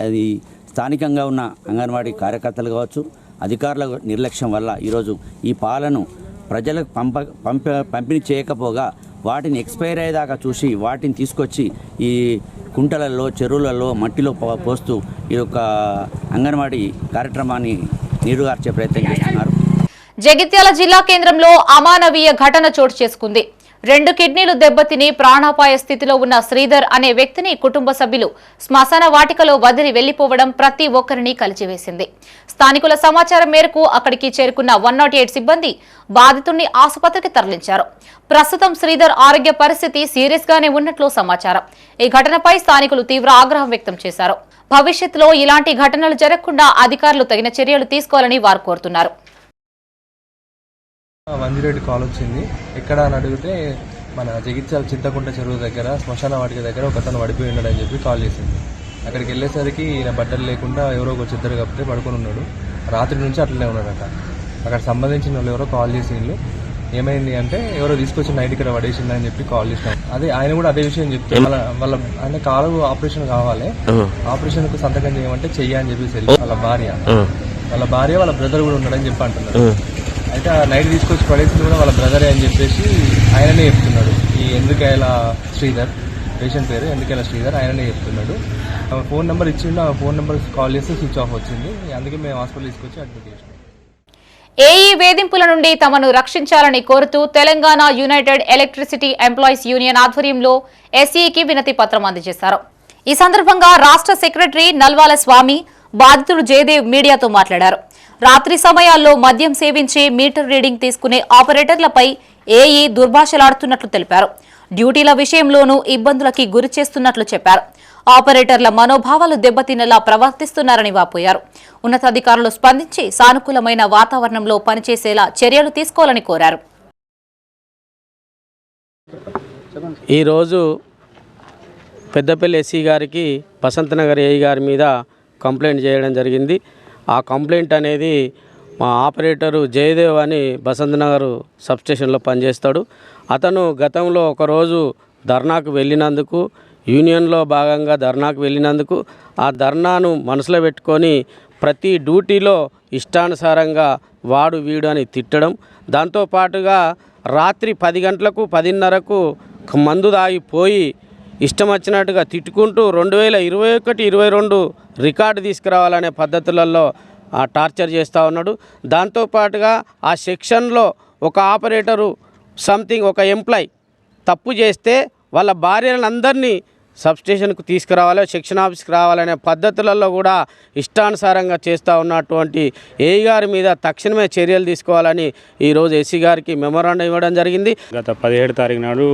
అది స్థానికంగా ఉన్న అంగన్వాడీ కార్యకర్తలు కావచ్చు, అధికారుల నిర్లక్ష్యం వల్ల ఈరోజు ఈ పాలను ప్రజలకు పంపిణీ చేయకపోగా వాటిని ఎక్స్పైర్ అయ్యేదాకా చూసి వాటిని తీసుకొచ్చి ఈ కుంటలలో, చెరువులలో, మట్టిలో పోస్తూ ఈ యొక్క అంగన్వాడీ కార్యక్రమాన్ని నీరుగార్చే ప్రయత్నం చేస్తున్నారు. జగిత్యాల జిల్లా కేంద్రంలో అమానవీయ ఘటన చోటు చేసుకుంది. 2 కిడ్నీలు దెబ్బతిని ప్రాణాపాయ స్థితిలో ఉన్న శ్రీధర్ అనే వ్యక్తిని కుటుంబ సభ్యులు శ్మశాన వాటికలో వదిలి వెళ్లిపోవడం ప్రతి ఒక్కరిని కలిచివేసింది. స్థానికుల సమాచారం మేరకు అక్కడికి చేరుకున్న 108 సిబ్బంది బాధితుడిని ఆసుపత్రికి తరలించారు. ప్రస్తుతం శ్రీధర్ ఆరోగ్య పరిస్థితి సీరియస్ గానే ఉన్నట్లు సమాచారం. ఈ ఘటనపై స్థానికులు తీవ్ర ఆగ్రహం వ్యక్తం చేశారు. భవిష్యత్తులో ఇలాంటి ఘటనలు జరగకుండా అధికారులు తగిన చర్యలు తీసుకోవాలని వారు కోరుతున్నారు. మంజిరెడ్డి కాల్ వచ్చింది. ఎక్కడ అని అడిగితే మన జగిత్యాల చింతకుంట చెరువు దగ్గర శ్మశాన వాటిక దగ్గర ఒకతను పడిపోయి ఉన్నాడని చెప్పి కాల్ చేసింది. అక్కడికి వెళ్ళేసరికి ఈయన బట్టలు లేకుండా ఎవరో ఒక చిద్దరు కప్పితే పడుకొని ఉన్నాడు. రాత్రి నుంచి అట్లనే ఉన్నాడట. అక్కడ సంబంధించిన వాళ్ళు ఎవరో కాల్ చేసిండ్రు. ఏమైంది అంటే ఎవరో తీసుకొచ్చి నైట్ ఇక్కడ పడేసిందని చెప్పి కాల్ చేసినాం. ఆయన కూడా అదే విషయం చెప్తే వాళ్ళ ఆయన కాలు ఆపరేషన్ కావాలి, ఆపరేషన్ కు సంతకం చేయమంటే చెయ్యని చెప్పేసి వాళ్ళ భార్య వాళ్ళ బ్రదర్ కూడా ఉన్నాడని చెప్పి అంటున్నారు. అయితే ఆ నైట్ తీసుకొచ్చి పడేసింది కూడా వాళ్ళ బ్రదరే అని చెప్పేసి ఆయననే చెప్తున్నాడు. ఈ ఎందుకేలా శ్రీధర్, పేషెంట్ పేరు ఎందుకేలా శ్రీధర్, ఆయననే చెప్తున్నాడు. ఫోన్ నెంబర్ ఇచ్చిండు. ఆ ఫోన్ నెంబర్ కాల్ చేస్తే స్విచ్ ఆఫ్ వచ్చింది. అందుకే మేము హాస్పిటల్ తీసుకొచ్చి అడ్మిట్ చేసినాం. ఏఈ వేధింపుల నుండి తమను రక్షించాలని కోరుతూ Telangana United electricity employees union ఆధ్వర్యంలో ఎస్ఈకి వినతి పత్రం అందజేశారు. ఈ సందర్భంగా రాష్ట్ర సెక్రటరీ నల్వాల స్వామి, బాధితుడు జయదేవ్ మీడియాతో మాట్లాడారు. రాత్రి సమయాల్లో మద్యం సేవించి మీటర్ రీడింగ్ తీసుకునే ఆపరేటర్లపై ఏఈ దుర్భాషలాడుతున్నట్లు తెలిపారు. డ్యూటీల విషయంలోనూ ఇబ్బందులకి గురి చేస్తున్నట్లు చెప్పారు. ఆపరేటర్ల మనోభావాలు దెబ్బతినేలా ప్రవర్తిస్తున్నారని వాపోయారు. ఉన్నతాధికారులు స్పందించి సానుకూలమైన వాతావరణంలో పనిచేసేలా చర్యలు తీసుకోవాలని కోరారు. ఈరోజు పెద్దపల్లి ఎస్సీ గారికి వసంతనగర్ ఏఈ గారి మీద కంప్లైంట్ చేయడం జరిగింది. ఆ కంప్లైంట్ అనేది మా ఆపరేటరు జయదేవ్ అని బసంతనగర్ సబ్స్టేషన్లో పనిచేస్తాడు. అతను గతంలో ఒకరోజు ధర్నాకు వెళ్ళినందుకు, యూనియన్లో భాగంగా ధర్నాకు వెళ్ళినందుకు ఆ ధర్నాను మనసులో పెట్టుకొని ప్రతి డ్యూటీలో ఇష్టానుసారంగా వాడు వీడు అని తిట్టడం, దాంతోపాటుగా రాత్రి 10 గంటలకు 10:30కు మందు తాగిపోయి ఇష్టం వచ్చినట్టుగా తిట్టుకుంటూ 2021-22 రికార్డు తీసుకురావాలనే పద్ధతులలో టార్చర్ చేస్తూ ఉన్నాడు. దాంతోపాటుగా ఆ సెక్షన్లో ఒక ఆపరేటరు ఒక ఎంప్లాయ్ తప్పు చేస్తే వాళ్ళ భార్యలందరినీ సబ్స్టేషన్కు తీసుకురావాలి, సెక్షన్ ఆఫీస్కి రావాలనే పద్ధతులలో కూడా ఇష్టానుసారంగా చేస్తూ ఉన్నటువంటి ఏఈ గారి మీద తక్షణమే చర్యలు తీసుకోవాలని ఈరోజు ఎస్సీ గారికి మెమోరాండం ఇవ్వడం జరిగింది. గత 17 తారీఖు నాడు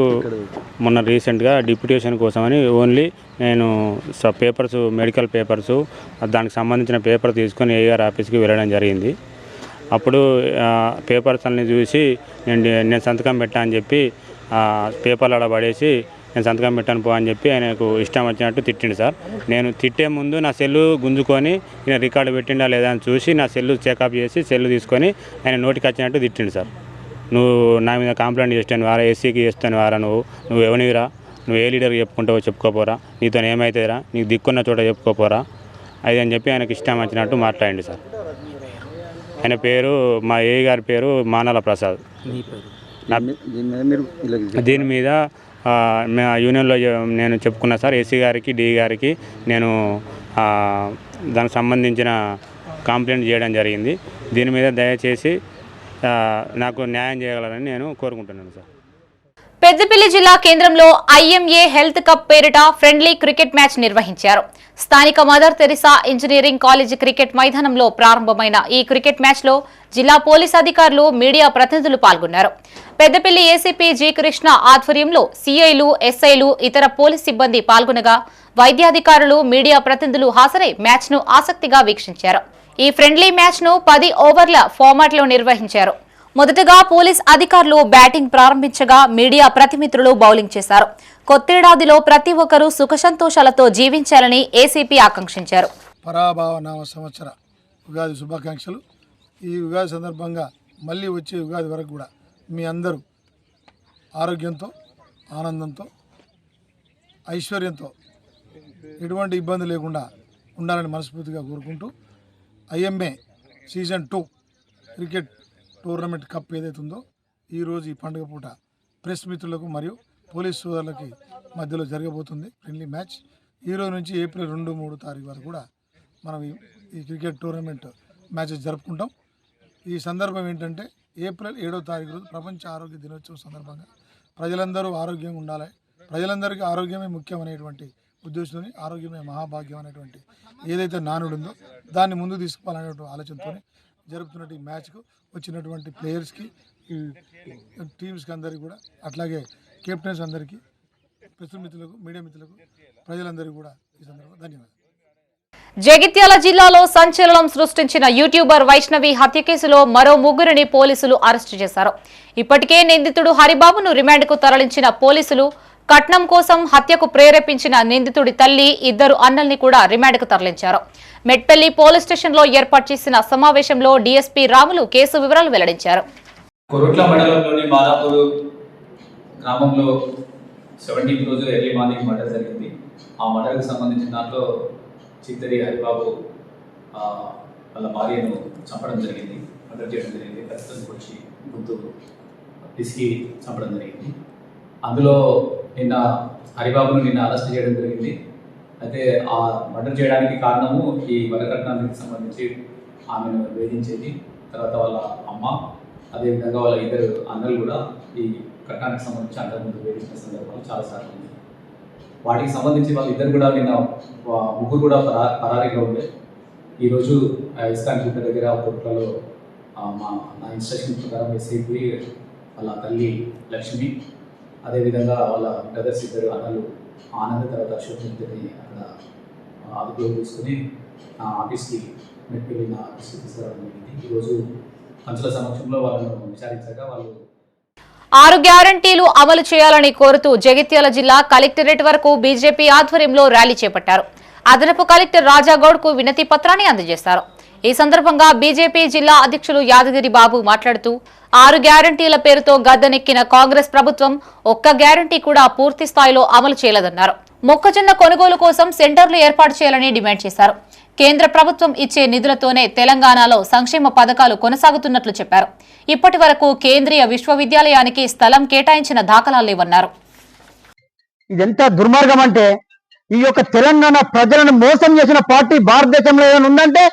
మొన్న రీసెంట్గా డిప్యూటేషన్ కోసమని ఓన్లీ నేను పేపర్స్, మెడికల్ పేపర్స్, దానికి సంబంధించిన పేపర్ తీసుకొని ఏఈ గారి ఆఫీస్కి వెళ్ళడం జరిగింది. అప్పుడు పేపర్స్ అన్ని చూసి నేను సంతకం పెట్టా అని చెప్పి పేపర్లు అలా పడేసి నేను సంతకం పెట్టాను పో అని చెప్పి ఆయనకు ఇష్టం వచ్చినట్టు తిట్టిండు సార్. నేను తిట్టే ముందు నా సెల్లు గుంజుకొని ఈయన రికార్డు పెట్టిండా లేదా అని చూసి నా సెల్లు చెకప్ చేసి సెల్లు తీసుకొని ఆయన నోటికి వచ్చినట్టు తిట్టిండు సార్. నువ్వు నా మీద కంప్లైంట్ చేస్తాను వారా, ఎస్సీకి చేస్తాను వారా, నువ్వు ఎవనివిరా, నువ్వు ఏ లీడర్కి చెప్పుకుంటావో చెప్పుకోపోరా, నీతో ఏమవుతుందిరా, నీకు దిక్కున్న చోట చెప్పుకోపోరా అది అని చెప్పి ఆయనకు ఇష్టం వచ్చినట్టు మాట్లాడండి సార్. ఆయన పేరు మా ఏ గారి పేరు మానాల ప్రసాద్. దీని మీద మా యూనియన్లో నేను చెప్పుకున్నా సార్. ఎస్సీ గారికి డి గారికి నేను దానికి సంబంధించిన కంప్లైంట్ చేయడం జరిగింది. దీని మీద దయచేసి నాకు న్యాయం చేయగలరని నేను కోరుకుంటున్నాను సార్. పెద్దపల్లి జిల్లా కేంద్రంలో ఐఎంఏ హెల్త్ కప్ పేరిట ఫ్రెండ్లీ క్రికెట్ మ్యాచ్ నిర్వహించారు. స్థానిక mother Teresa engineering college cricket మైదానంలో ప్రారంభమైన ఈ క్రికెట్ మ్యాచ్లో జిల్లా పోలీస్ అధికారులు, మీడియా ప్రతినిధులు పాల్గొన్నారు. పెద్దపల్లి ఏసీపీ జి కృష్ణ ఆధ్వర్యంలో సీఐలు, ఎస్ఐలు, ఇతర పోలీస్ సిబ్బంది పాల్గొనగా వైద్యాధికారులు, మీడియా ప్రతినిధులు హాజరై మ్యాచ్ను ఆసక్తిగా వీక్షించారు. ఈ ఫ్రెండ్లీ మ్యాచ్ను 10 ఓవర్ల ఫార్మాట్లో నిర్వహించారు. మొదటగా పోలీస్ అధికారులు బ్యాటింగ్ ప్రారంభించగా మీడియా ప్రతినిధులు బౌలింగ్ చేశారు. కొత్తేడాదిలో ప్రతి ఒక్కరూ సుఖసంతోషాలతో జీవించాలని ఏసీపీ ఆకాంక్షించారు. పరాభావ నామ సంవత్సర ఉగాది శుభాకాంక్షలు. ఈ ఉగాది సందర్భంగా మళ్ళీ వచ్చే ఉగాది వరకు కూడా మీ అందరూ ఆరోగ్యంతో, ఆనందంతో, ఐశ్వర్యంతో, ఎటువంటి ఇబ్బంది లేకుండా ఉండాలని మనస్ఫూర్తిగా కోరుకుంటూ IMA season 2 cricket tournament cup ఏదైతే ఉందో ఈరోజు ఈ పండుగ పూట ప్రెస్ మిత్రులకు మరియు పోలీస్ సోదరులకి మధ్యలో జరగబోతుంది ఫ్రెండ్లీ మ్యాచ్. ఈరోజు నుంచి ఏప్రిల్ 2, 3 తారీఖు వరకు కూడా మనం ఈ క్రికెట్ టోర్నమెంట్ మ్యాచెస్ జరుపుకుంటాం. ఈ సందర్భం ఏంటంటే ఏప్రిల్ 7వ తారీఖు రోజు ప్రపంచ ఆరోగ్య దినోత్సవం సందర్భంగా ప్రజలందరూ ఆరోగ్యంగా ఉండాలి, ప్రజలందరికీ ఆరోగ్యమే ముఖ్యమైనటువంటి ఉద్దేశంతో ఆరోగ్యమే మహాభాగ్యం అనేటువంటి ఏదైతే నానుడు ఉందో దాన్ని ముందు తీసుకుపోవాలనేటువంటి ఆలోచనతో జరుపుతున్నట్టు ఈ మ్యాచ్కు వచ్చినటువంటి ప్లేయర్స్కి, ఈ టీమ్స్కి అందరికీ కూడా, అట్లాగే కెప్టెన్స్ అందరికీ, ప్రెస్ మిత్రులకు, మీడియా మిత్రులకు, ప్రజలందరికీ కూడా ఈ సందర్భంగా ధన్యవాదాలు. జగిత్యాల జిల్లాలో సంచలనం సృష్టించిన యూట్యూబర్ వైష్ణవి హత్య కేసులో మరో 3 పోలీసులు అరెస్టు చేశారు. ఇప్పటికే నిందితుడు హరిబాబును రిమాండ్కు తరలించిన పోలీసులు కట్నం కోసం హత్యకు ప్రేరేపించిన నిందితుడి తల్లి, 2 అన్నల్ని కూడా రిమాండ్కు తరలించారు. మెట్పల్లి పోలీస్ స్టేషన్లో ఏర్పాటు చేసిన సమావేశంలో డీఎస్పీ రాములు కేసు వివరాలు వెల్లడించారు. కొరుట్ల మండలంలోని మాదాపూర్ గ్రామంలో 17వ రోజు ఎర్లీ మార్నింగ్ మర్డర్ జరిగింది. ఆ మర్డర్కి సంబంధించిన దాంట్లో చిత్తరి హరిబాబు వాళ్ళ భార్యను చంపడం జరిగింది, మర్డర్ చేయడం జరిగింది. ఖచ్చితంగా వచ్చి గుర్తు పిసికి చంపడం జరిగింది. అందులో నిన్న హరిబాబును అరెస్ట్ చేయడం జరిగింది. అయితే ఆ మర్డర్ చేయడానికి కారణము ఈ వరకట్నానికి సంబంధించి ఆమెను వేధించేది, తర్వాత వాళ్ళ అమ్మ, అదేవిధంగా వాళ్ళ 2 అన్నలు కూడా ఈ కట్నానికి సంబంధించి అంతకుముందు వేధించిన సందర్భాలు చాలాసార్లు ఉంది. వాటికి సంబంధించి వాళ్ళిద్దరు కూడా నిన్న 3 కూడా పరారీగా ఉండే. ఈరోజు ఇస్కాన్ గుట్ట దగ్గర కొట్లలో నా ఇన్స్ట్రక్షన్ ప్రకారం ఎస్ఐపి వాళ్ళ తల్లి లక్ష్మి, అదేవిధంగా వాళ్ళ బ్రదర్స్ 2 అన్నలు ఆనంద, తర్వాత అశోక్ ఇద్దరిని అక్కడ అదుపులో తీసుకుని నా ఆఫీస్కి మెట్పల్లి నా ఆఫీస్కి తీసుకురావడం జరిగింది. ఈరోజు పంచుల సమక్షంలో వాళ్ళను విచారించగా వాళ్ళు 6 గ్యారంటీలు అమలు చేయాలని కోరుతూ జగిత్యాల జిల్లా కలెక్టరేట్ వరకు బీజేపీ ఆధ్వర్యంలో ర్యాలీ చేపట్టారు. అదనపు కలెక్టర్ రాజాగౌడ్కు వినతి పత్రాన్ని అందజేశారు. ఈ సందర్భంగా బీజేపీ జిల్లా అధ్యక్షులు యాదగిరి బాబు మాట్లాడుతూ 6 గ్యారంటీల పేరుతో గద్దెనెక్కిన కాంగ్రెస్ ప్రభుత్వం ఒక్క గ్యారంటీ కూడా పూర్తి స్థాయిలో అమలు చేయలేదన్నారు. మొక్కజొన్న కొనుగోలు కోసం సెంటర్లు ఏర్పాటు చేయాలని డిమాండ్ చేశారు. కేంద్ర ప్రభుత్వం ఇచ్చే నిధులతోనే తెలంగాణలో సంక్షేమ పథకాలు కొనసాగుతున్నట్లు చెప్పారు. ఇప్పటి వరకు కేంద్రీయ విశ్వవిద్యాలయానికి స్థలం కేటాయించిన దాఖలాలు లేవన్నారు. ఇదెంత దుర్మార్గం అంటే, ఈ యొక్క తెలంగాణ ప్రజలను మోసం చేసిన పార్టీ భారతదేశంలో ఏమైనా ఉందంటే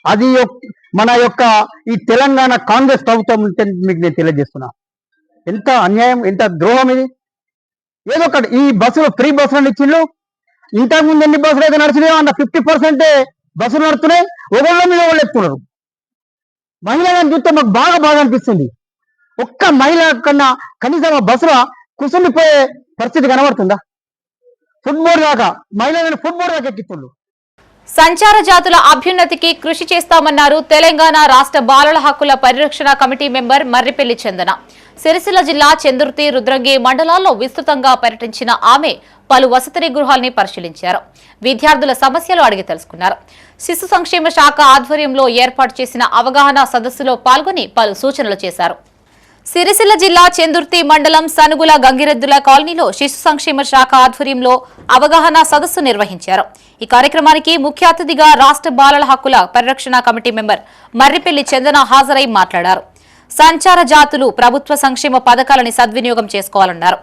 అది మన యొక్క ఈ తెలంగాణ కాంగ్రెస్ ప్రభుత్వం మీకు నేను తెలియజేస్తున్నా. ఎంత అన్యాయం, ఎంత ద్రోహం ఇది. ఏదో ఒకటి ఈ బస్సులు ఫ్రీ బస్సులను ఇచ్చిండ్రు. ఇంతకుముందు ఎన్ని బస్సులు అయితే నడిచినాయో అన్న 50% బస్సులు నడుస్తున్నాయి. ఒకళ్ళ మీద వాళ్ళు ఎక్కుతున్నారు. మహిళలను చూస్తే మాకు బాగా అనిపిస్తుంది. ఒక్క మహిళ కన్నా కనీసం ఆ బస్సులో కుసుండిపోయే పరిస్థితి కనబడుతుందా? ఫుట్బాల్ దాకా మహిళలను ఫుట్బాల్ దాకా ఎక్కిస్తుండ్రు. సంచార జాతుల అభ్యున్నతికి కృషి చేస్తామన్నారు తెలంగాణ రాష్ట్ర బాలల హక్కుల పరిరక్షణ కమిటీ మెంబర్ మర్రిపెల్లి చందన. సిరిసిల్ల జిల్లా చెందుర్తి రుద్రంగి మండలాల్లో విస్తృతంగా పర్యటించిన ఆమె పలు వసతి గృహాల్ని పరిశీలించారు. విద్యార్థుల సమస్యలు అడిగి తెలుసుకున్నారు. శిశు సంక్షేమ శాఖ ఆధ్వర్యంలో ఏర్పాటు చేసిన అవగాహన సదస్సులో పాల్గొని పలు సూచనలు చేశారు. సిరిసిల్ల జిల్లా చెందుర్తి మండలం సనుగుల గంగిరెద్దుల కాలనీలో శిశు సంక్షేమ శాఖ ఆధ్వర్యంలో అవగాహన సదస్సు నిర్వహించారు. ఈ కార్యక్రమానికి ముఖ్య అతిథిగా రాష్ట్ర బాలల హక్కుల పరిరక్షణ కమిటీ మెంబర్ మర్రిపెల్లి చందన హాజరై మాట్లాడారు. సంచార జాతులు ప్రభుత్వ సంక్షేమ పథకాలని సద్వినియోగం చేసుకోవాలన్నారు.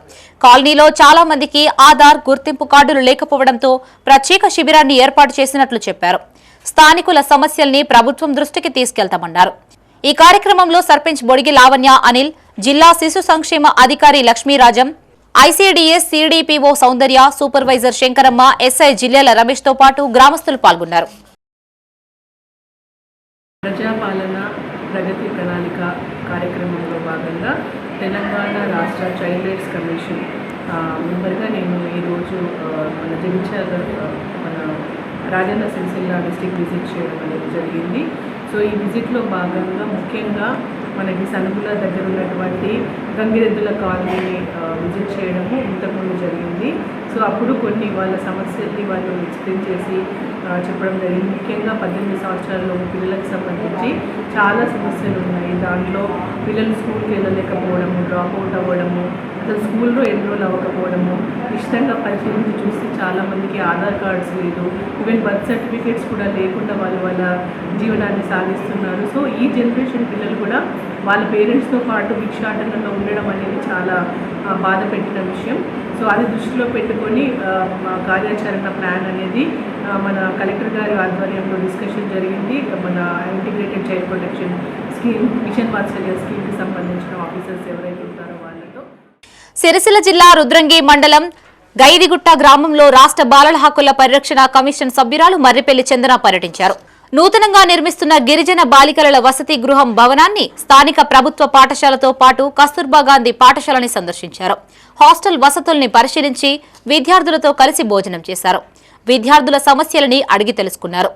కాలనీలో చాలా మందికి ఆధార్ గుర్తింపు కార్డులు లేకపోవడంతో ప్రత్యేక శిబిరాన్ని ఏర్పాటు చేసినట్లు చెప్పారు. స్థానికుల సమస్యల్ని ప్రభుత్వం దృష్టికి తీసుకెళ్తామన్నారు. ఈ కార్యక్రమంలో సర్పంచ్ బొడిగి లావణ్య అనిల్, జిల్లా శిశు సంక్షేమ అధికారి లక్ష్మీరాజం, ఐసీడీఎస్ సిడిపిఓ సౌందర్య, సూపర్వైజర్ శంకరమ్మ, ఎస్ఐ జిల్లాల రమేష్ తో పాటు గ్రామస్తులు పాల్గొన్నారు. ప్రజాపాలన ప్రగతి ప్రణాళిక కార్యక్రమంలో భాగంగా తెలంగాణ రాష్ట్ర చైల్డ్ రైట్స్ కమిషన్ మెంబర్గా నేను ఈరోజు మన జగిత్యాల మన రాజన్న సిరిసిల్ల డిస్ట్రిక్ట్ విజిట్ చేయడం అనేది జరిగింది. సో ఈ విజిట్లో భాగంగా ముఖ్యంగా మనకి సనుగుల దగ్గర ఉన్నటువంటి గంగిరెద్దుల కాలనీని విజిట్ చేయడము ఇంతకుముందు జరిగింది. సో అప్పుడు కొన్ని వాళ్ళ సమస్యల్ని వాళ్ళు ఎక్స్ప్లెయిన్ చేసి చెప్పడం జరిగింది. ముఖ్యంగా 18 సంవత్సరాల పిల్లలకు సంబంధించి చాలా సమస్యలు ఉన్నాయి. దాంట్లో పిల్లలు స్కూల్కి వెళ్ళలేకపోవడము, డ్రాప్ అవుట్ అవ్వడము, అసలు స్కూల్లో ఎన్రోల్ అవ్వకపోవడము, ఇష్టంగా పరిశీలించి చూస్తే చాలామందికి ఆధార్ కార్డ్స్ లేదు, ఈవెన్ బర్త్ సర్టిఫికేట్స్ కూడా లేకుండా వాళ్ళ జీవనాన్ని సాగిస్తున్నారు. సో ఈ జనరేషన్ పిల్లలు కూడా వాళ్ళ పేరెంట్స్తో పాటు భిక్షాటనలో ఉండడం అనేది చాలా బాధ పెట్టిన విషయం. సో అది దృష్టిలో పెట్టుకొని కార్యాచరణ ప్లాన్ అనేది మన కలెక్టర్ గారి ఆధ్వర్యంలో డిస్కషన్ జరిగింది. మన integrated child protection scheme, mission Vatsalya స్కీమ్కి సంబంధించిన ఆఫీసర్స్ ఎవరైతే ఉంటారో వాళ్ళతో. సిరిసిల్ల జిల్లా రుద్రంగి మండలం గైదిగుట్ట గ్రామంలో రాష్ట్ర బాలల హక్కుల పరిరక్షణ కమిషన్ సభ్యురాలు మర్రిపెల్లి చందన పర్యటించారు. నూతనంగా నిర్మిస్తున్న గిరిజన బాలికల వసతి గృహం భవనాన్ని, స్థానిక ప్రభుత్వ పాఠశాలతో పాటు కస్తూర్బా గాంధీ పాఠశాలని సందర్శించారు. హాస్టల్ వసతుల్ని పరిశీలించి విద్యార్థులతో కలిసి భోజనం చేశారు. విద్యార్థుల సమస్యలని అడిగి తెలుసుకున్నారు.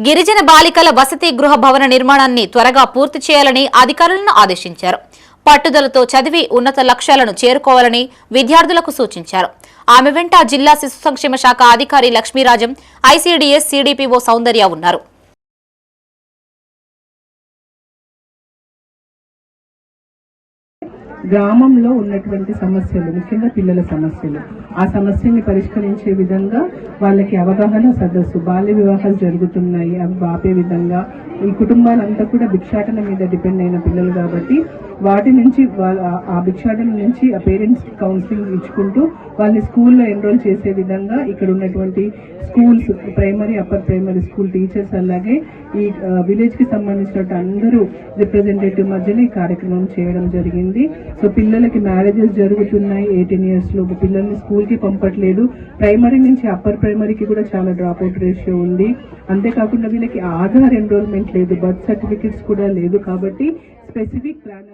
గిరిజన బాలికల వసతి గృహ భవన నిర్మాణాన్ని త్వరగా పూర్తి చేయాలని అధికారులను ఆదేశించారు. పట్టుదలతో చదివి ఉన్నత లక్ష్యాలను చేరుకోవాలని విద్యార్థులకు సూచించారు. ఆమె వెంట జిల్లా శిశు సంక్షేమ శాఖ అధికారి లక్ష్మీరాజం, ఐసీడీఎస్ సిడిపిఓ సౌందర్య ఉన్నారు. గ్రామంలో ఉన్నటువంటి సమస్యలు, ముఖ్యంగా పిల్లల సమస్యలు, ఆ సమస్యని పరిష్కరించే విధంగా వాళ్ళకి అవగాహన సదస్సు, బాల్య వివాహాలు జరుగుతున్నాయి అవి ఆపే విధంగా, ఈ కుటుంబాలంతా కూడా భిక్షాటన మీద డిపెండ్ అయిన పిల్లలు కాబట్టి వాటి నుంచి ఆ భిక్షాటన నుంచి ఆ పేరెంట్స్ కౌన్సిలింగ్ ఇచ్చుకుంటూ వాళ్ళని స్కూల్లో ఎన్రోల్ చేసే విధంగా ఇక్కడ ఉన్నటువంటి schools, primary, upper primary school teachers, అలాగే ఈ విలేజ్కి సంబంధించినట్టు అందరూ రిప్రజెంటేటివ్ మధ్యలో ఈ కార్యక్రమం చేయడం జరిగింది. సో పిల్లలకి మ్యారేజెస్ జరుగుతున్నాయి. 18 years లోపు పిల్లల్ని స్కూల్కి పంపట్లేదు. ప్రైమరీ నుంచి అప్పర్ ప్రైమరీకి కూడా చాలా డ్రాప్అవుట్ రేషియో ఉంది. అంతేకాకుండా వీళ్ళకి ఆధార్ ఎన్రోల్మెంట్ లేదు, బర్త్ సర్టిఫికెట్స్ కూడా లేదు. కాబట్టి స్పెసిఫిక్ ప్లాన్.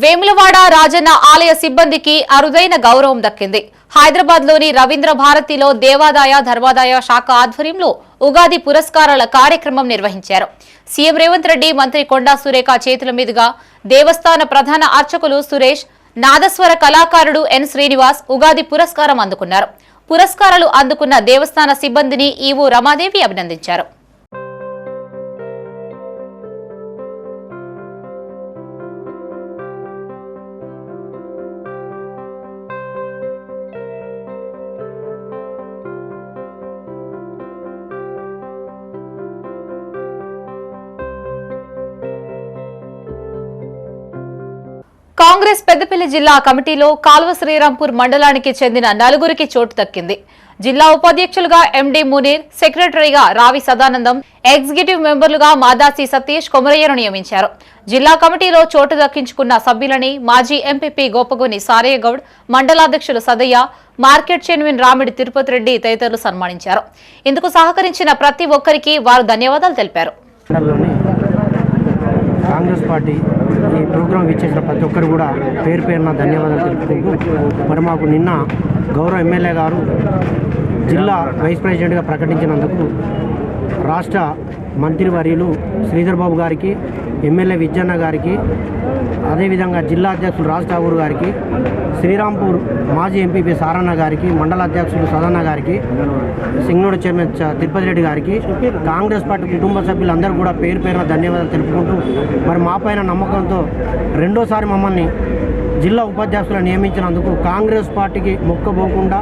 వేములవాడ రాజన్న ఆలయ సిబ్బందికి అరుదైన గౌరవం దక్కింది. హైదరాబాద్ లోని రవీంద్ర భారతిలో దేవాదాయ ధర్మాదాయ శాఖ ఆధ్వర్యంలో ఉగాది పురస్కారాల కార్యక్రమం నిర్వహించారు. సీఎం రేవంత్ రెడ్డి, మంత్రి కొండా సురేఖ చేతుల మీదుగా దేవస్థాన ప్రధాన అర్చకులు సురేష్, నాదస్వర కళాకారుడు ఎన్ శ్రీనివాస్ ఉగాది పురస్కారం అందుకున్నారు. పురస్కారాలు అందుకున్న దేవస్థాన సిబ్బందిని ఈవో రమాదేవి అభినందించారు. కాంగ్రెస్ పెద్దపల్లి జిల్లా కమిటీలో కాల్వ శ్రీరాంపూర్ మండలానికి చెందిన 4గురికి చోటు దక్కింది. జిల్లా ఉపాధ్యక్షులుగా ఎండి మునీర్, సెక్రటరీగా రావి సదానందం, ఎగ్జిక్యూటివ్ మెంబర్లుగా మాదాసి సతీష్, కొమరయ్యను నియమించారు. జిల్లా కమిటీలో చోటు దక్కించుకున్న సభ్యులని మాజీ ఎంపీపీ గోపగోని సారయ్య గౌడ్, మండలాధ్యక్షులు సదయ్య, మార్కెట్ చైర్మన్ రామిడి తిరుపతి రెడ్డి తదితరులు సన్మానించారు. ఇందుకు సహకరించిన ప్రతి ఒక్కరికి వారు ధన్యవాదాలు తెలిపారు. కాంగ్రెస్ పార్టీ ఈ ప్రోగ్రాం ఇచ్చేసిన ప్రతి ఒక్కరు కూడా పేరు పేరున ధన్యవాదాలు తెలుపుకుంటూ, మరి మాకు నిన్న గౌరవ ఎమ్మెల్యే గారు జిల్లా వైస్ ప్రెసిడెంట్గా ప్రకటించినందుకు రాష్ట్ర మంత్రివర్యులు శ్రీధర్ బాబు గారికి, ఎమ్మెల్యే విజ్జన్న గారికి, అదేవిధంగా జిల్లా అధ్యక్షులు రాజ్ ఠాకూర్ గారికి, శ్రీరాంపూర్ మాజీ ఎంపీపీ సారన్న గారికి, మండల అధ్యక్షులు సదన్న గారికి, సింగనూరు చైర్మన్ తిరుపతి రెడ్డి గారికి, కాంగ్రెస్ పార్టీ కుటుంబ సభ్యులందరూ కూడా పేరు పేరున ధన్యవాదాలు తెలుపుకుంటూ మరి మా పైన నమ్మకంతో రెండోసారి మమ్మల్ని జిల్లా ఉపాధ్యక్షులను నియమించినందుకు కాంగ్రెస్ పార్టీకి మొక్కబోకుండా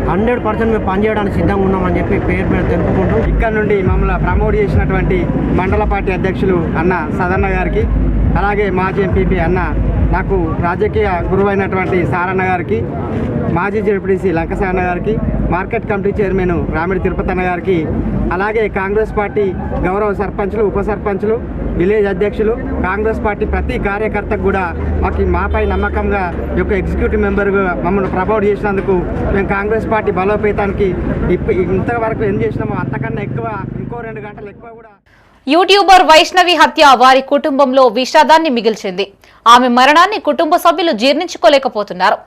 100% మేము పనిచేయడానికి సిద్ధంగా ఉన్నామని చెప్పి పేరు పేరు తెలుపుకుంటూ ఇక్కడ నుండి మమ్మల్ని ప్రమోట్ చేసినటువంటి మండల పార్టీ అధ్యక్షులు అన్న సదన్న గారికి, అలాగే మాజీ ఎంపీపీ అన్న నాకు రాజకీయ గురువైనటువంటి సారన్న గారికి, మాజీ జెడ్పీటీసీ లంకసారన్న గారికి, market committee chairman Ramidi Tirupati అన్న గారికి, అలాగే కాంగ్రెస్ పార్టీ గౌరవ సర్పంచులు, ఉప సర్పంచులు, విలేజ్ అధ్యక్షులు, కాంగ్రెస్ పార్టీ ప్రతి కార్యకర్తకు కూడా మాపై నమ్మకంగా యొక్క ఎగ్జిక్యూటివ్ మెంబర్గా మమ్మల్ని ప్రమోట్ చేసినందుకు మేము కాంగ్రెస్ పార్టీ బలోపేతానికి ఇంతవరకు ఏం చేసినామో అంతకన్నా ఎక్కువ ఇంకో 2 గంటలు ఎక్కువ కూడా. యూట్యూబర్ వైష్ణవి హత్య వారి కుటుంబంలో విషాదాన్ని మిగిల్చింది. ఆమె మరణాన్ని కుటుంబ సభ్యులు జీర్ణించుకోలేకపోతున్నారు.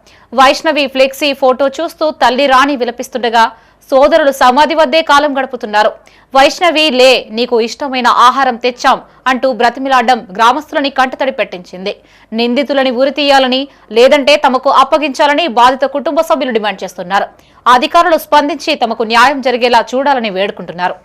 వైష్ణవి ఫ్లెక్సీ ఫోటో చూస్తూ తల్లి రాణి విలపిస్తుండగా సోదరులు సమాధి వద్దే కాలం గడుపుతున్నారు. వైష్ణవి లే, నీకు ఇష్టమైన ఆహారం తెచ్చాం అంటూ బ్రతిమిలాడడం గ్రామస్తులని కంటతడి పెట్టించింది. నిందితులని ఉరితీయాలని, లేదంటే తమకు అప్పగించాలని బాధిత కుటుంబ సభ్యులు డిమాండ్ చేస్తున్నారు. అధికారులు స్పందించి తమకు న్యాయం జరిగేలా చూడాలని వేడుకుంటున్నారు.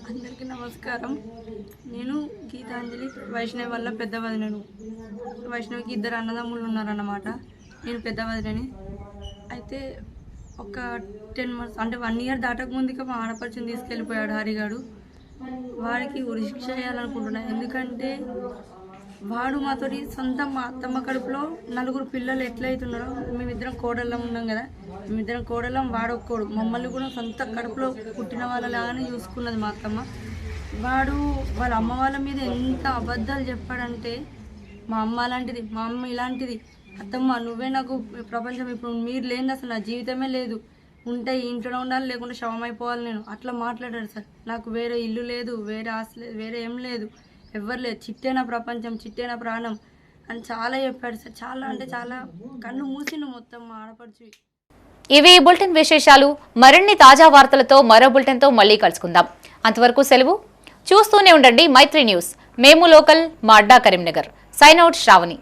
అందరికీ నమస్కారం. నేను గీతాంజలి, వైష్ణవి వల్ల పెద్ద వదినను. వైష్ణవికి 2 అన్నదమ్ములు ఉన్నారన్నమాట. నేను పెద్ద వదినని. అయితే ఒక 10 months అంటే 1 year దాటక ముందుగా మా ఆడపడుచుని తీసుకెళ్ళిపోయాడు హరిగాడు. వాడికి ఉరిశిక్ష చేయాలనుకుంటున్నాను. ఎందుకంటే వాడు మాతోటి మా అత్తమ్మ కడుపులో 4 పిల్లలు ఎట్లయితున్నారో, మేమిద్దరం కోడళ్ళం ఉన్నాం కదా, మేమిద్దరం కోడళ్ళం, వాడొక్కోడు. మమ్మల్ని కూడా సొంత కడుపులో పుట్టిన వాళ్ళలాగానే చూసుకున్నది మా అత్తమ్మ. వాడు వాళ్ళ అమ్మ వాళ్ళ మీద ఎంత అబద్ధాలు చెప్పాడంటే, మా అమ్మ అలాంటిది, మా అమ్మ ఇలాంటిది, అత్తమ్మ నువ్వే నాకు ప్రపంచం, ఇప్పుడు మీరు లేనిది అసలు నా జీవితమే లేదు, ఉంటే ఇంట్లో ఉండాలి లేకుంటే శవం అయిపోవాలి నేను, అట్లా మాట్లాడాడు సార్. నాకు వేరే ఇల్లు లేదు, వేరే ఆస్తి లేదు, వేరే ఏం లేదు, ఎవ్వరు లేదు, చిట్టే నా ప్రపంచం, చిట్టే నా ప్రాణం అని చాలా చెప్పాడు సార్. చాలా అంటే చాలా కన్ను మూసిండు మొత్తం మా ఆడపడుచు. ఇవి బులెటిన్ విశేషాలు. మరిన్ని తాజా వార్తలతో మరో బులెటిన్తో మళ్ళీ కలుసుకుందాం. అంతవరకు సెలవు. చూస్తూనే ఉండండి మైత్రి న్యూస్. మేము లోకల్, మా అడ్డా కరీంనగర్. Sign out Shravani.